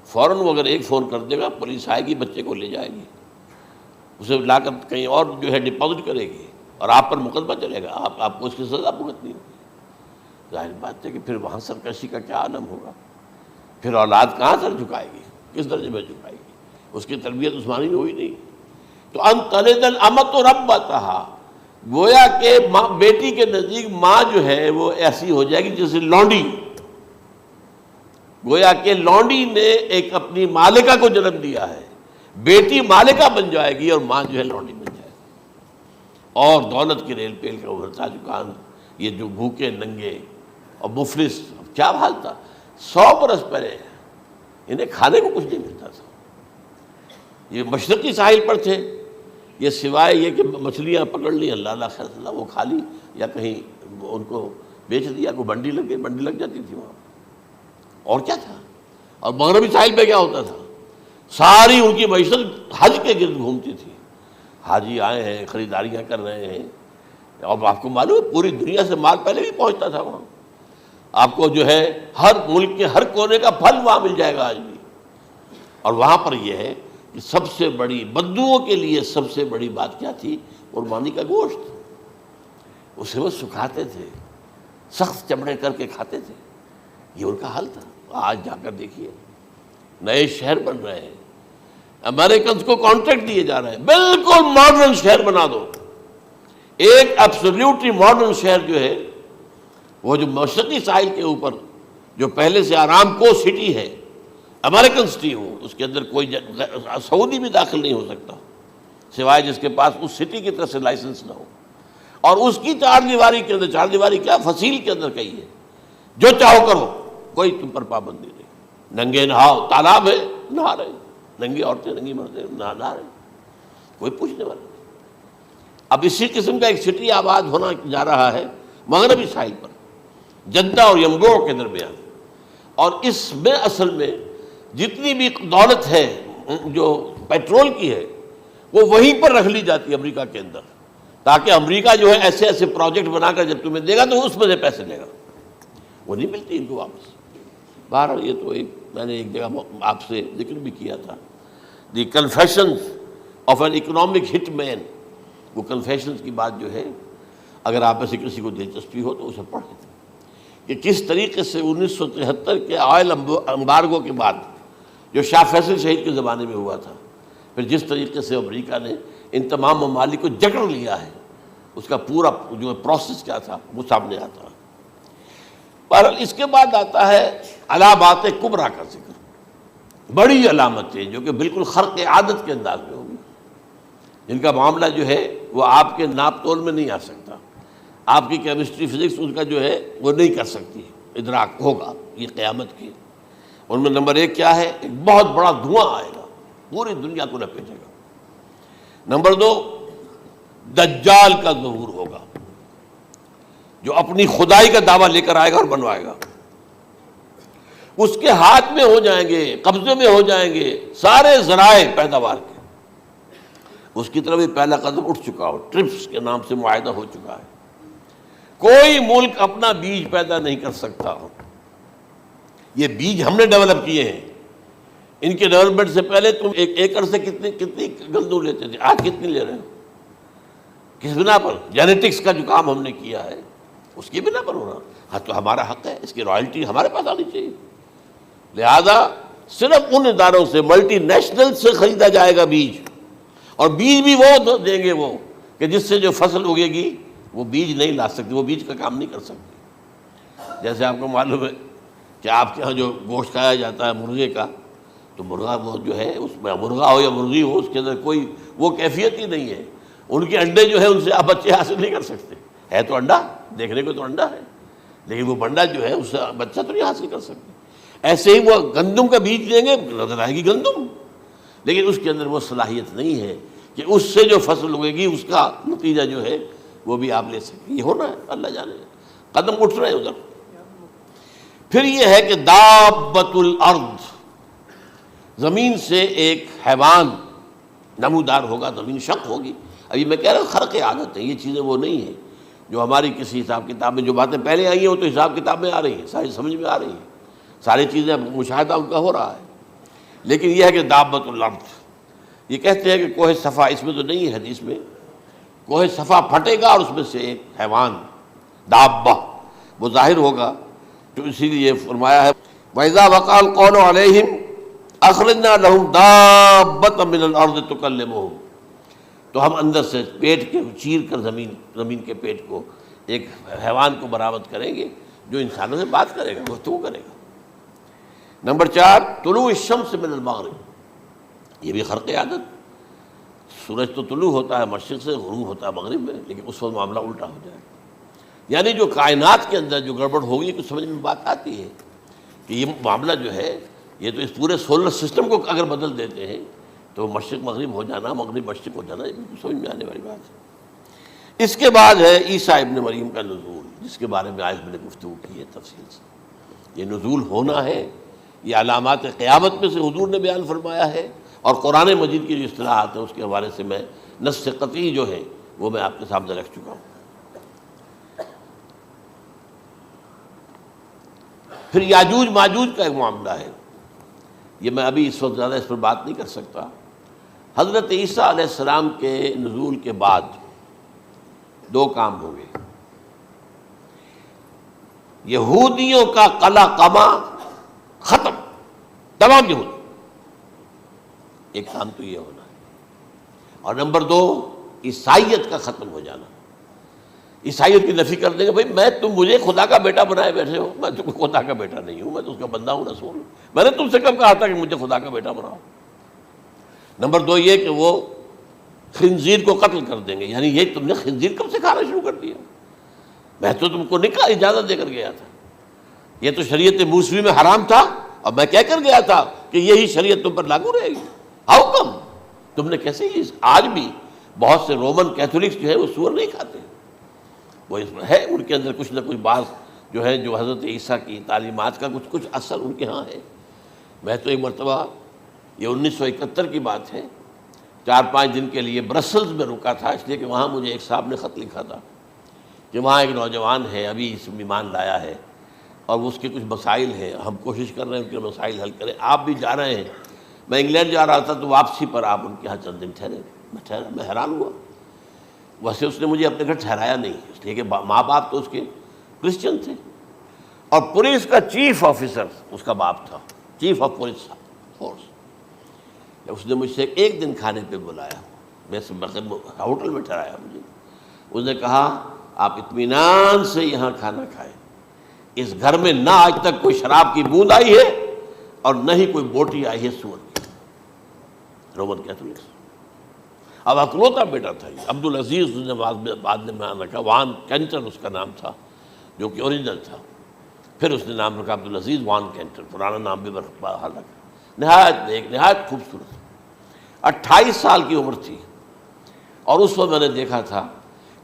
فوراً وہ اگر ایک فون کر دے گا پولیس آئے گی، بچے کو لے جائے گی، اسے لا کر کہیں اور جو ہے ڈپازٹ کرے گی اور آپ پر مقدمہ چلے گا، آپ کو اس کی سزا بھگتنی ہوگی. ظاہر بات ہے کہ پھر وہاں سرکشی کا کیا عالم ہوگا. پھر اولاد کہاں سر جھکائے گی، کس درجے میں جھکائے گی؟ اس کی تربیت عثمانی میں ہوئی نہیں. تو ان تلد الامۃ ربتها، گویا کہ بیٹی کے نزدیک ماں جو ہے وہ ایسی ہو جائے گی جیسے لونڈی گویا کہ لونڈی نے ایک اپنی مالکہ کو جنم دیا ہے، بیٹی مالکہ بن جائے گی اور ماں جو ہے لونڈی بن جائے گی، اور دولت کی ریل پیل کا ابھرتا چکا یہ جو بھوکے ننگے اور مفلس، کیا حال تھا 100 برس پہلے، انہیں کھانے کو کچھ نہیں ملتا تھا۔ یہ مشرقی ساحل پر تھے، یہ سوائے یہ کہ مچھلیاں پکڑ لی اللہ خیر اللہ وہ کھا لی، یا کہیں ان کو بیچ دیا، کوئی بنڈی لگ گئی، بنڈی لگ جاتی تھی وہاں، اور کیا تھا۔ اور مغربی ساحل پہ کیا ہوتا تھا، ساری ان کی معیشت حج کے گرد گھومتی تھی، حاجی آئے ہیں خریداریاں کر رہے ہیں، اور آپ کو معلوم ہے پوری دنیا سے مال پہلے بھی پہنچتا تھا وہاں، آپ کو جو ہے ہر ملک کے ہر کونے کا پھل وہاں مل جائے گا آج بھی۔ اور وہاں پر یہ ہے کہ سب سے بڑی بدوؤں کے لیے سب سے بڑی بات کیا تھی، قربانی کا گوشت، اسے وہ سکھاتے تھے، سخت چمڑے کر کے کھاتے تھے، یہ ان کا حل تھا۔ آج جا کر دیکھیے نئے شہر بن رہے ہیں، امریکنز کو کانٹریکٹ دیے جا رہے ہیں، بالکل ماڈرن شہر بنا دو، ایک ایبسلیوٹلی ماڈرن شہر جو ہے وہ جو مشرقی ساحل کے اوپر جو پہلے سے آرام کو سٹی ہے، امریکن سٹی ہو، اس کے اندر کوئی سعودی بھی داخل نہیں ہو سکتا سوائے جس کے پاس اس سٹی کی طرف سے لائسنس نہ ہو، اور اس کی چار دیواری کے اندر، چار دیواری کیا فصیل کے اندر کہی ہے، جو چاہو کرو، کوئی تم پر پابندی نہیں، ننگے نہاؤ، تالاب ہے نہا رہے، ننگی عورتیں ننگی مردیں نہا رہے، کوئی پوچھنے والا نہیں۔ اب اسی قسم کا ایک سٹی آباد ہونا جا رہا ہے مغربی ساحل پر، جدہ اور ینبوع کے درمیان، اور اس میں اصل میں جتنی بھی دولت ہے جو پیٹرول کی ہے وہ وہیں پر رکھ لی جاتی ہے امریکہ کے اندر، تاکہ امریکہ جو ہے ایسے ایسے پروجیکٹ بنا کر جب تمہیں دے گا تو اس میں سے پیسے لے گا، وہ نہیں ملتی ان کو واپس۔ بہرحال یہ تو میں نے ایک جگہ آپ سے ذکر بھی کیا تھا، دی کنفیشنز آف این اکنامک ہٹ مین، وہ کنفیشنز کی بات جو ہے اگر آپ میں سے کسی کو دلچسپی ہو تو اسے پڑھیں کہ کس طریقے سے 1973 کے آئل امبارگو کے بعد جو شاہ فیصل شہید کے زمانے میں ہوا تھا، پھر جس طریقے سے امریکہ نے ان تمام ممالک کو جکڑ لیا ہے، اس کا پورا جو پروسیس کیا تھا وہ سامنے آتا ہے۔ بہرحال اس کے بعد آتا ہے علامات کبریٰ کا ذکر، بڑی علامتیں جو کہ بالکل خرق عادت کے انداز میں ہوگی، جن کا معاملہ جو ہے وہ آپ کے ناپ تول میں نہیں آ سکتا، آپ کی کیمسٹری فزکس اس کا جو ہے وہ نہیں کر سکتی، ادراک ہوگا یہ قیامت کی۔ ان میں نمبر 1 کیا ہے، ایک بہت بڑا دھواں آئے گا، پوری دنیا کو لپیٹے گا۔ نمبر 2 دجال کا ظہور ہوگا، جو اپنی خدائی کا دعویٰ لے کر آئے گا اور بنوائے گا، اس کے ہاتھ میں ہو جائیں گے، قبضے میں ہو جائیں گے سارے ذرائع پیداوار کے، اس کی طرف بھی پہلا قدم اٹھ چکا ہو، ٹرپس کے نام سے معاہدہ ہو چکا ہے، کوئی ملک اپنا بیج پیدا نہیں کر سکتا، یہ بیج ہم نے ڈیولپ کیے ہیں، ان کے ڈیولپمنٹ سے پہلے تم ایک ایکڑ سے کتنی گندم لیتے تھے، آج کتنی لے رہے ہو، کس بنا پر؟ جینیٹکس کا جو کام ہم نے کیا ہے اس کی بنا پر ہو رہا، ہاں تو ہمارا حق ہے، اس کی رائلٹی ہمارے پاس آنی چاہیے، لہذا صرف ان اداروں سے ملٹی نیشنل سے خریدا جائے گا بیج، اور بیج بھی وہ دیں گے وہ کہ جس سے جو فصل اگے گی وہ بیج نہیں لا سکتی، وہ بیج کا کام نہیں کر سکتی۔ جیسے آپ کو معلوم ہے کہ آپ کے ہاں جو گوشت کھایا جاتا ہے مرغے کا، تو مرغا وہ جو ہے اس میں مرغا ہو یا مرغی ہو، اس کے اندر کوئی وہ کیفیت ہی نہیں ہے، ان کے انڈے جو ہے ان سے آپ بچے حاصل نہیں کر سکتے، ہے تو انڈا، دیکھنے کو تو انڈا ہے، لیکن وہ بنڈا جو ہے اس سے بچہ تو نہیں حاصل کر سکتے۔ ایسے ہی وہ گندم کا بیج دیں گے، نظر آئے گی گندم، لیکن اس کے اندر وہ صلاحیت نہیں ہے کہ اس سے جو فصل اگے گی اس کا نتیجہ جو ہے وہ بھی آپ لے سکیں۔ یہ ہونا ہے، اللہ جانے، قدم اٹھ رہے ہیں ادھر۔ پھر یہ ہے کہ دابۃ الارض، زمین سے ایک حیوان نمودار ہوگا، زمین شق ہوگی۔ ابھی میں کہہ رہا ہوں خرق عادت ہے، یہ چیزیں وہ نہیں ہیں جو ہماری کسی حساب کتاب میں جو باتیں پہلے آئی ہیں وہ تو حساب کتاب میں آ رہی ہیں، ساری سمجھ میں آ رہی ہیں، ساری چیزیں مشاہدہ ان کا ہو رہا ہے، لیکن یہ ہے کہ دابۃ الارض، یہ کہتے ہیں کہ کوہ صفا، اس میں تو نہیں ہے حدیث میں، کوہ صفا پھٹے گا اور اس میں سے ایک حیوان دابہ وہ ظاہر ہوگا، تو اسی لیے فرمایا ہے وَإِذَا وَقَعَ الْقَوْلُ عَلَيْهِمْ أَخْرَجْنَا لَهُمْ دَابَّةً مِّنَ الْأَرْضِ تُكَلِّمُهُمْ، تو ہم اندر سے پیٹ کے چیر کر زمین کے پیٹ کو ایک حیوان کو برآمد کریں گے جو انسانوں سے بات کرے گا، گفتگو کرے گا۔ نمبر 4 طلوع الشمس من المغرب، یہ بھی خرق عادت، سورج تو طلوع ہوتا ہے مشرق سے، غروب ہوتا ہے مغرب میں، لیکن اس وقت معاملہ الٹا ہو جائے، یعنی جو کائنات کے اندر جو گڑبڑ ہوگی کچھ سمجھ میں بات آتی ہے کہ یہ معاملہ جو ہے یہ تو اس پورے سولر سسٹم کو اگر بدل دیتے ہیں تو مشرق مغرب ہو جانا، مغرب مشرق ہو جانا، یہ بالکل سمجھ میں آنے والی بات ہے۔ اس کے بعد ہے عیسیٰ ابن مریم کا نزول، جس کے بارے میں آج میں نے گفتگو کی ہے تفصیل سے۔ یہ نزول ہونا ہے، یہ علامات قیامت میں سے حضور نے بیان فرمایا ہے، اور قرآن مجید کی جو اصطلاحات ہیں اس کے حوالے سے میں نص قطعی جو ہے وہ میں آپ کے سامنے رکھ چکا ہوں۔ پھر یاجوج ماجوج کا ایک معاملہ ہے، یہ میں ابھی اس وقت زیادہ اس پر بات نہیں کر سکتا۔ حضرت عیسیٰ علیہ السلام کے نزول کے بعد 2 کام ہوں گے، یہودیوں کا قلع قمع ختم، تمام یہود، ایک کام تو یہ ہونا ہے، اور نمبر 2 عیسائیت کا ختم ہو جانا۔ عیسائیت کی نفی کر دیں گے، بھائی تم مجھے خدا کا بیٹا بنائے بیٹھے ہو، میں تم خدا کا بیٹا نہیں ہوں، میں تو اس کا بندہ ہوں، رسول ہوں، میں نے تم سے کب کہا تھا کہ مجھے خدا کا بیٹا بناؤ۔ نمبر 2 یہ کہ وہ خنزیر کو قتل کر دیں گے، یعنی یہ تم نے خنزیر کب سے کھانا شروع کر دیا، میں تو تم کو نکاح اجازت دے کر گیا تھا، یہ تو شریعت موسوی میں حرام تھا، اور میں کہہ کر گیا تھا کہ یہی شریعت تم پر لاگو رہے گی، ہاؤ کم تم نے کیسے یہ؟ آج بھی بہت سے رومن کیتھولکس جو ہے وہ سور نہیں کھاتے، وہ اس میں ہے ان کے اندر کچھ نہ کچھ بات جو ہے جو حضرت عیسیٰ کی تعلیمات کا کچھ اثر ان کے ہاں ہے۔ میں تو ایک مرتبہ، یہ 1971 کی بات ہے، 4-5 دن کے لیے برسلز میں رکا تھا، اس لیے کہ وہاں مجھے ایک صاحب نے خط لکھا تھا کہ وہاں ایک نوجوان ہے، ابھی اس ایمان لایا ہے، اور اس کے کچھ مسائل ہیں، ہم کوشش کر رہے ہیں ان کے مسائل حل کریں، آپ بھی جا رہے ہیں۔ میں انگلینڈ جا رہا تھا تو واپسی پر آپ ان کے یہاں چند دن ٹھہرے، میں حیران ہوا، ویسے اس نے مجھے اپنے گھر ٹھہرایا نہیں، اس لیے کہ ماں باپ تو اس کے کرسچن تھے، اور پولیس کا چیف آفیسر اس کا باپ تھا، چیف آف پولیس فورس۔ اس نے مجھ سے 1 دن کھانے پہ بلایا، میں ہوٹل میں ٹھہرایا مجھے، اس نے کہا آپ اطمینان سے یہاں کھانا کھائیں، اس گھر میں نہ آج تک کوئی شراب کی بوند آئی ہے اور نہ ہی کوئی بوٹی آئی ہے سور کی۔ رومن کیتھولکس، اب اکلوتا بیٹا تھا یہ، عبدالعزیز اس نے بعد میں نام رکھا، وان کینٹر اس کا نام تھا جو کہ اوریجنل تھا، پھر اس نے نام رکھا عبدالعزیز وان کینٹر، پرانا نام بھی بحال رکھا۔ نہایت نیک، نہایت خوبصورت، 28 سال کی عمر تھی، اور اس وقت میں نے دیکھا تھا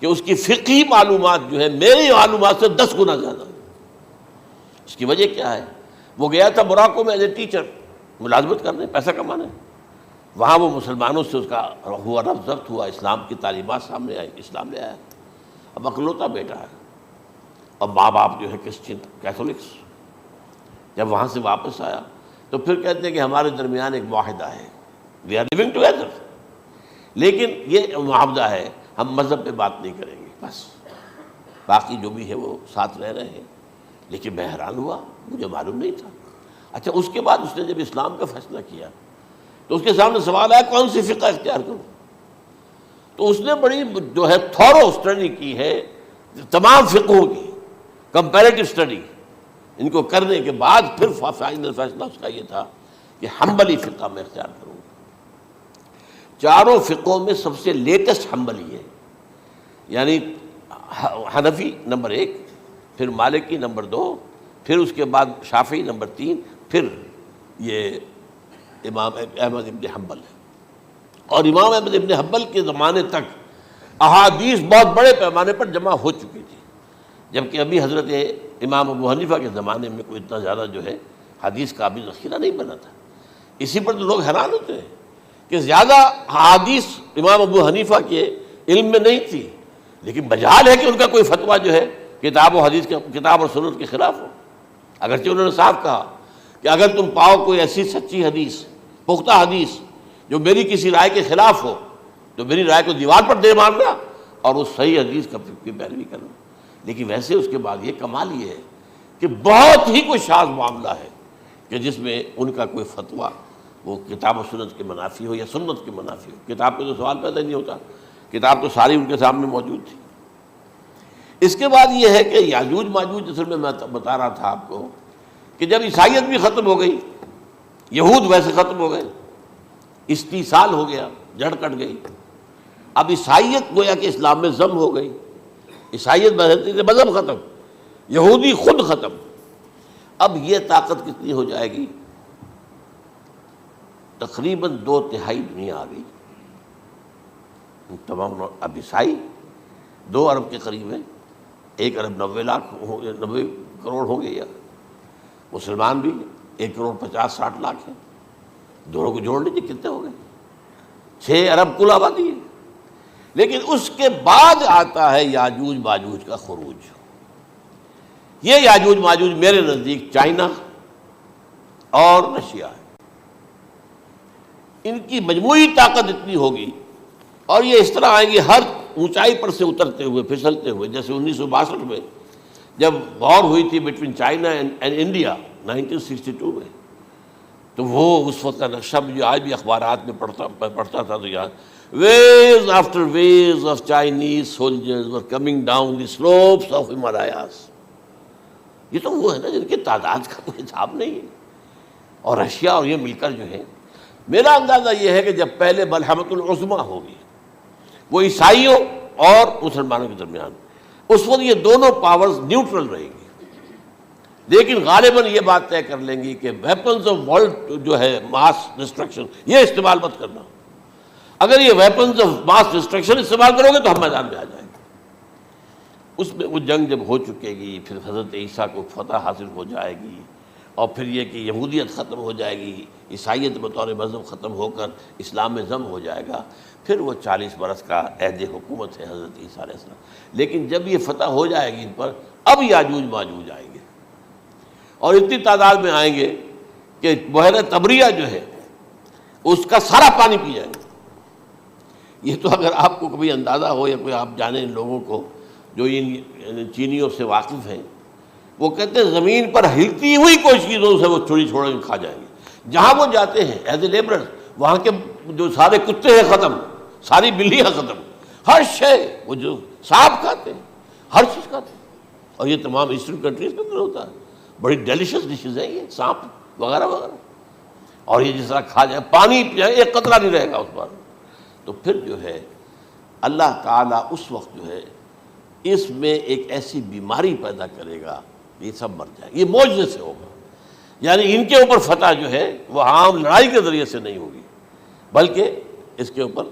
کہ اس کی فقہی معلومات جو ہے میری معلومات سے 10 گنا زیادہ۔ اس کی وجہ کیا ہے؟ وہ گیا تھا موراکو میں ایز اے ٹیچر، ملازمت کرنے، پیسہ کمانے، وہاں وہ مسلمانوں سے اس کا ہوا ربط ضبط ہوا، اسلام کی تعلیمات سامنے آئی، اسلام لے آیا، اب اکلوتا بیٹا ہے، اور ماں باپ جو ہے کرسچن کیتھولکس۔ جب وہاں سے واپس آیا تو پھر کہتے ہیں کہ ہمارے درمیان ایک معاہدہ ہے، وی آر لیونگ ٹوگیدر، لیکن یہ معاہدہ ہے ہم مذہب پہ بات نہیں کریں گے، بس باقی جو بھی ہے وہ ساتھ رہ رہے ہیں۔ لیکن میں حیران ہوا، مجھے معلوم نہیں تھا۔ اچھا، اس کے بعد اس نے جب اسلام کا فیصلہ کیا تو اس کے سامنے سوال آیا کون سی فقہ اختیار کروں، تو اس نے بڑی جو ہے تھورو اسٹڈی کی ہے تمام فقہوں کی، کمپیریٹو اسٹڈی، ان کو کرنے کے بعد پھر فائنل فیصلہ اس کا یہ تھا کہ حنبلی فقہ میں اختیار کروں۔ 4 فقہوں میں سب سے لیٹسٹ حنبلی ہے، یعنی حنفی نمبر 1، پھر مالکی نمبر 2، پھر اس کے بعد شافعی نمبر 3، پھر یہ امام احمد ابن حنبل ہے۔ اور امام احمد ابن حنبل کے زمانے تک احادیث بہت بڑے پیمانے پر جمع ہو چکی تھی، جبکہ ابھی حضرت امام ابو حنیفہ کے زمانے میں کوئی اتنا زیادہ جو ہے حدیث کا ابھی ذخیرہ نہیں بنا تھا۔ اسی پر تو لوگ حیران ہوتے ہیں کہ زیادہ حدیث امام ابو حنیفہ کے علم میں نہیں تھی، لیکن مجال ہے کہ ان کا کوئی فتویٰ جو ہے کتاب و حدیث کے، کتاب اور سنت کے خلاف ہو۔ اگرچہ انہوں نے صاف کہا کہ اگر تم پاؤ کوئی ایسی سچی حدیث، پختہ حدیث جو میری کسی رائے کے خلاف ہو تو میری رائے کو دیوار پر دے مارنا اور اس صحیح حدیث کی پیروی کرنا۔ لیکن ویسے اس کے بعد یہ کمال یہ ہے کہ بہت ہی کوئی شاذ معاملہ ہے کہ جس میں ان کا کوئی فتویٰ وہ کتاب و سنت کے منافی ہو یا سنت کے منافی ہو۔ کتاب پہ تو سوال پیدا نہیں ہوتا، کتاب تو ساری ان کے سامنے موجود تھی۔ اس کے بعد یہ ہے کہ یاجوج ماجوج، جس میں بتا رہا تھا آپ کو کہ جب عیسائیت بھی ختم ہو گئی، یہود ویسے ختم ہو گئے، استیصال ہو گیا، جڑ کٹ گئی، اب عیسائیت گویا کہ اسلام میں ضم ہو گئی، عیسائیت مذہب ختم، یہودی خود ختم، اب یہ طاقت کتنی ہو جائے گی؟ تقریباً 2/3 دنیا آ گئی، تمام اب عیسائی 2 ارب کے قریب ہیں، 1 ارب 90 کروڑ ہوں گے، یا مسلمان بھی 1 کروڑ 50-60 لاکھ ہیں، دونوں کو جوڑ لیجیے کتنے ہو گئے؟ 6 ارب کل آبادی ہے۔ لیکن اس کے بعد آتا ہے یاجوج ماجوج کا خروج۔ یہ یاجوج ماجوج میرے نزدیک چائنا اور رشیا ہے، ان کی مجموعی طاقت اتنی ہوگی، اور یہ اس طرح آئیں گے ہر اونچائی پر سے اترتے ہوئے، پھسلتے ہوئے، جیسے 1962 میں جب وار ہوئی تھی بٹوین چائنا اینڈ انڈیا 1962 میں، تو وہ اس وقت کا نقشہ مجھے آج بھی اخبارات میں پڑھتا تھا تو یاد، waves after waves of Chinese soldiers were coming down the slopes of Himalayas۔ یہ تو وہ ہے نا جن کی تعداد کا کوئی حساب نہیں ہے، اور رشیا اور یہ مل کر جو ہے، میرا اندازہ یہ ہے کہ جب پہلے ملحمۃ العظمیٰ ہوگی وہ عیسائیوں اور مسلمانوں کے درمیان، اس وقت یہ دونوں پاورز نیوٹرل رہیں گی، لیکن غالباً یہ بات طے کر لیں گی کہ ویپنز آف ورلڈ جو ہے ماس ڈسٹرکشن، یہ استعمال مت کرنا، اگر یہ ویپنز آف ماس ڈسٹرکشن استعمال کرو گے تو ہم میدان میں آ جائیں گے۔ اس میں وہ جنگ جب ہو چکے گی، پھر حضرت عیسیٰ کو فتح حاصل ہو جائے گی، اور پھر یہ کہ یہودیت ختم ہو جائے گی، عیسائیت بطور مذہب ختم ہو کر اسلام میں ضم ہو جائے گا، پھر وہ 40 برس کا عہد حکومت ہے حضرت عیسیٰ علیہ السلام۔ لیکن جب یہ فتح ہو جائے گی ان پر، اب یاجوج ماجوج آئیں گے، اور اتنی تعداد میں آئیں گے کہ بحیرہ طبریہ جو ہے اس کا سارا پانی پی جائیں گے۔ یہ تو اگر آپ کو کبھی اندازہ ہو، یا کوئی آپ جانیں ان لوگوں کو جو ان چینیوں سے واقف ہیں، وہ کہتے ہیں زمین پر ہلتی ہوئی کوئی چیزوں سے وہ چھوڑ کے کھا جائیں گے، جہاں وہ جاتے ہیں ایز اے لیبرر، وہاں کے جو سارے کتے ہیں ختم، ساری بلیاں ختم، ہر شے، وہ جو سانپ کھاتے ہیں، ہر چیز کھاتے ہیں، اور یہ تمام ایسٹرن کنٹریز کے اندر ہوتا ہے، بڑی ڈیلیشس ڈشز ہیں یہ سانپ وغیرہ وغیرہ، اور یہ جس طرح کھا جائے، پانی پئے، ایک قطرہ نہیں رہے گا اس پر۔ تو پھر جو ہے اللہ تعالیٰ اس وقت جو ہے اس میں ایک ایسی بیماری پیدا کرے گا، یہ سب مر جائے گا، یہ معجزے سے ہوگا، یعنی ان کے اوپر فتح جو ہے وہ عام لڑائی کے ذریعے سے نہیں ہوگی، بلکہ اس کے اوپر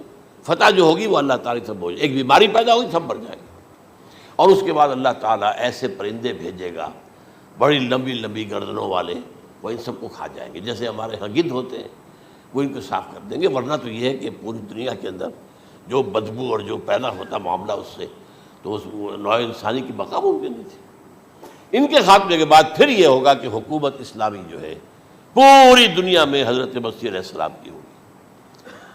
فتح جو ہوگی وہ اللہ تعالیٰ سے بوجھ، ایک بیماری پیدا ہوگی، سب مر جائے گا، اور اس کے بعد اللہ تعالیٰ ایسے پرندے بھیجے گا بڑی لمبی لمبی گردنوں والے، وہ ان سب کو کھا جائیں گے، جیسے ہمارے ہاں گدھ ہوتے ہیں، وہ ان کو صاف کر دیں گے۔ ورنہ تو یہ ہے کہ پوری دنیا کے اندر جو بدبو اور جو پیدا ہوتا معاملہ اس سے، تو اس نوع انسانی کی بقا ممکن نہیں تھی۔ ان کے خاتمے کے بعد پھر یہ ہوگا کہ حکومت اسلامی جو ہے پوری دنیا میں حضرت مسیح علیہ السلام کی ہوگی،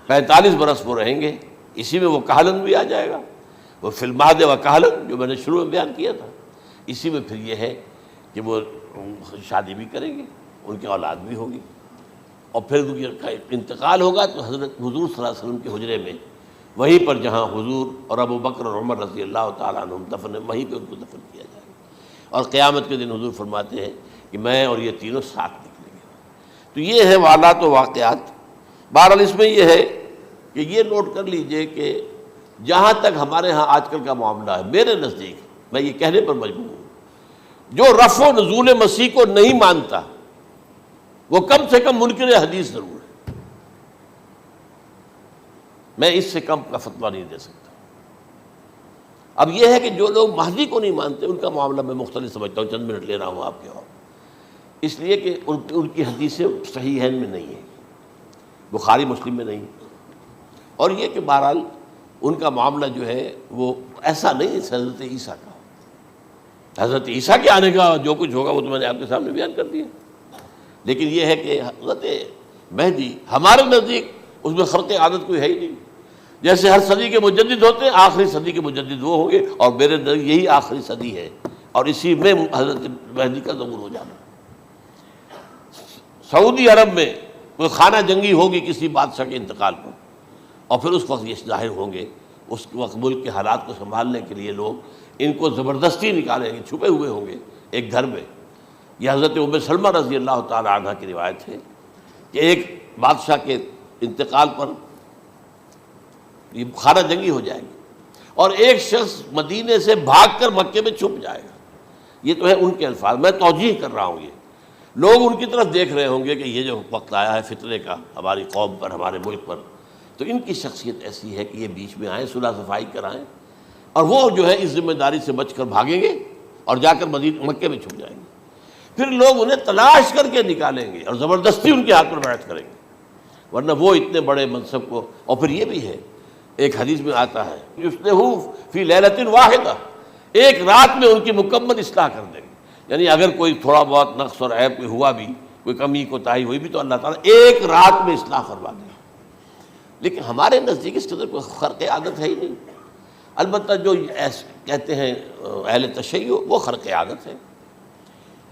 45 برس وہ رہیں گے، اسی میں وہ کہلن بھی آ جائے گا، وہ فی المہد و کہلن جو میں نے شروع میں بیان کیا تھا، اسی میں پھر یہ ہے کہ وہ شادی بھی کریں گے، ان کی اولاد بھی ہوگی، اور پھر ان کا انتقال ہوگا تو حضرت حضور صلی اللہ علیہ وسلم کے حجرے میں، وہیں پر جہاں حضور اور ابو بکر اور عمر رضی اللہ تعالیٰ عنہم دفن ہیں، وہیں پہ ان کو دفن کیا جائے گا، اور قیامت کے دن حضور فرماتے ہیں کہ میں اور یہ تینوں ساتھ نکلیں گے۔ تو یہ ہے حالات و واقعات۔ بہرحال اس میں یہ ہے کہ یہ نوٹ کر لیجئے کہ جہاں تک ہمارے ہاں آج کل کا معاملہ ہے، میرے نزدیک میں یہ کہنے پر مجبور ہوں، جو رفع و نزول مسیح کو نہیں مانتا وہ کم سے کم منکر حدیث ضرور ہے، میں اس سے کم کا فتویٰ نہیں دے سکتا۔ اب یہ ہے کہ جو لوگ مہدی کو نہیں مانتے ان کا معاملہ میں مختلف سمجھتا ہوں، چند منٹ لے رہا ہوں آپ کے، اور اس لیے کہ ان کی حدیثیں صحیحین میں نہیں ہیں، بخاری مسلم میں نہیں، اور یہ کہ بہرحال ان کا معاملہ جو ہے وہ ایسا نہیں ہے حضرت عیسیٰ کا۔ حضرت عیسیٰ کے آنے کا جو کچھ ہوگا وہ تو میں نے آپ کے سامنے بیان کر دیا، لیکن یہ ہے کہ حضرت مہدی ہمارے نزدیک اس میں خرق عادت کوئی ہے ہی نہیں، جیسے ہر صدی کے مجدد ہوتے ہیں، آخری صدی کے مجدد وہ ہوں گے، اور میرے نزدیک یہی آخری صدی ہے، اور اسی میں حضرت مہدی کا ظہور ہو جانا۔ سعودی عرب میں کوئی خانہ جنگی ہوگی کسی بادشاہ کے انتقال پر، اور پھر اس وقت یہ ظاہر ہوں گے، اس وقت ملک کے حالات کو سنبھالنے کے لیے لوگ ان کو زبردستی نکالیں گے، چھپے ہوئے ہوں گے ایک گھر میں، یہ حضرت ام سلمہ رضی اللہ تعالی عنہ کی روایت ہے کہ ایک بادشاہ کے انتقال پر یہ خانہ جنگی ہو جائے گی اور ایک شخص مدینے سے بھاگ کر مکے میں چھپ جائے گا. یہ تو ہے ان کے الفاظ، میں توجیہ کر رہا ہوں. یہ لوگ ان کی طرف دیکھ رہے ہوں گے کہ یہ جو وقت آیا ہے فتنے کا ہماری قوم پر، ہمارے ملک پر، تو ان کی شخصیت ایسی ہے کہ یہ بیچ میں آئیں، صلح صفائی کرائیں، اور وہ جو ہے اس ذمہ داری سے بچ کر بھاگیں گے اور جا کر مکے میں چھپ جائیں گے. پھر لوگ انہیں تلاش کر کے نکالیں گے اور زبردستی ان کے ہاتھ پر بیعت کریں گے، ورنہ وہ اتنے بڑے منصب کو. اور پھر یہ بھی ہے، ایک حدیث میں آتا ہے یصلحُ فی لیلۃ واحدہ، ایک رات میں ان کی مکمل اصلاح کر دیں گے. یعنی اگر کوئی تھوڑا بہت نقص اور عیب ہوا بھی، کوئی کمی کوتاہی ہوئی بھی، تو اللہ تعالیٰ ایک رات میں اصلاح کروا دے. لیکن ہمارے نزدیک اس قدر کوئی خرق عادت ہے ہی نہیں. البتہ جو کہتے ہیں اہل تشیع، وہ خرق عادت ہے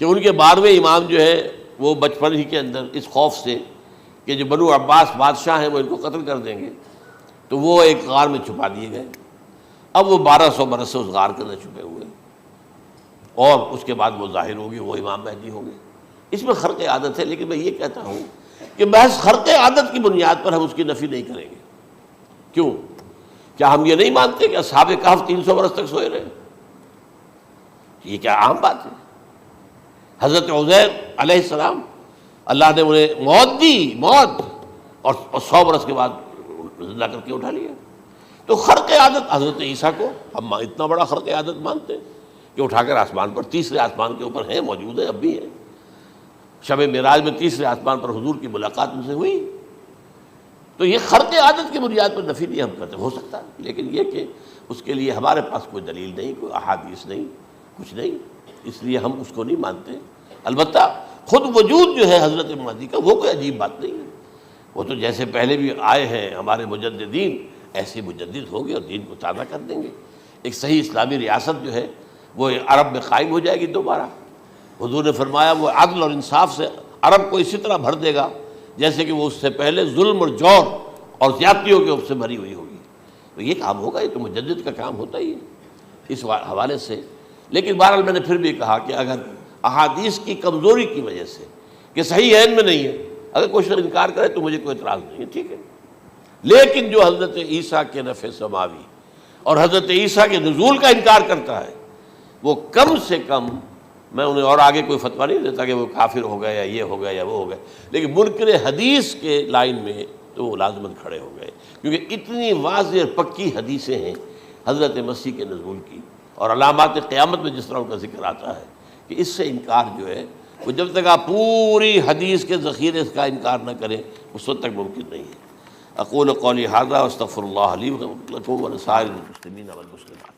کہ ان کے 12ویں امام جو ہے وہ بچپن ہی کے اندر اس خوف سے کہ جو بنو عباس بادشاہ ہیں وہ ان کو قتل کر دیں گے، تو وہ ایک غار میں چھپا دیے گئے. اب وہ 1200 برس سے اس غار کے اندر چھپے ہوئے، اور اس کے بعد وہ ظاہر ہوگی، وہ امام مہدی ہوں گے. اس میں خرق عادت ہے. لیکن میں یہ کہتا ہوں کہ محض خرق عادت کی بنیاد پر ہم اس کی نفی نہیں کریں گے. کیوں؟ کیا ہم یہ نہیں مانتے کہ اصحاب کہف 300 برس تک سوئے رہے؟ یہ کیا عام بات ہے؟ حضرت عزیر علیہ السلام، اللہ نے انہیں موت دی، موت، اور 100 برس کے بعد زندہ کر کے اٹھا لیا. تو خرق عادت حضرت عیسیٰ کو ہم اتنا بڑا خرق عادت مانتے ہیں کہ اٹھا کر آسمان پر، تیسرے آسمان کے اوپر ہیں، موجود ہیں، اب بھی ہیں. شب معراج میں تیسرے آسمان پر حضور کی ملاقات ان سے ہوئی. تو یہ خرق عادت کی بنیاد پر نفی نہیں ہم کرتے. ہو سکتا ہے، لیکن یہ کہ اس کے لیے ہمارے پاس کوئی دلیل نہیں، کوئی احادیث نہیں، کچھ نہیں، اس لیے ہم اس کو نہیں مانتے. البتہ خود وجود جو ہے حضرت مہدی کا، وہ کوئی عجیب بات نہیں ہے. وہ تو جیسے پہلے بھی آئے ہیں ہمارے مجددین، ایسے مجدد ہوں گے اور دین کو تازہ کر دیں گے. ایک صحیح اسلامی ریاست جو ہے وہ عرب میں قائم ہو جائے گی دوبارہ. حضور نے فرمایا وہ عدل اور انصاف سے عرب کو اسی طرح بھر دے گا جیسے کہ وہ اس سے پہلے ظلم اور جور اور زیادتیوں کے سے بھری ہوئی ہوگی. تو یہ کام ہوگا، یہ تو مجدد کا کام ہوتا ہی ہے اس حوالے سے. لیکن بہرحال میں نے پھر بھی کہا کہ اگر احادیث کی کمزوری کی وجہ سے کہ صحیح عین میں نہیں ہے، اگر کوئی شخص انکار کرے تو مجھے کوئی اعتراض نہیں ہے، ٹھیک ہے. لیکن جو حضرت عیسیٰ کے نفع سماوی اور حضرت عیسیٰ کے نزول کا انکار کرتا ہے، وہ کم سے کم، میں انہیں اور آگے کوئی فتویٰ نہیں دیتا کہ وہ کافر ہو گئے یا یہ ہو گئے یا وہ ہو گئے، لیکن منکر حدیث کے لائن میں تو وہ لازماً کھڑے ہو گئے، کیونکہ اتنی واضح اور پکی حدیثیں ہیں حضرت مسیح کے نزول کی، اور علامات قیامت میں جس طرح ان کا ذکر آتا ہے کہ اس سے انکار جو ہے وہ جب تک آپ پوری حدیث کے ذخیرے کا انکار نہ کریں اس وقت تک ممکن نہیں ہے. اقول قولی ھذا واستغفر اللہ لی ولکم ولسائر المسلمین والمسلمات.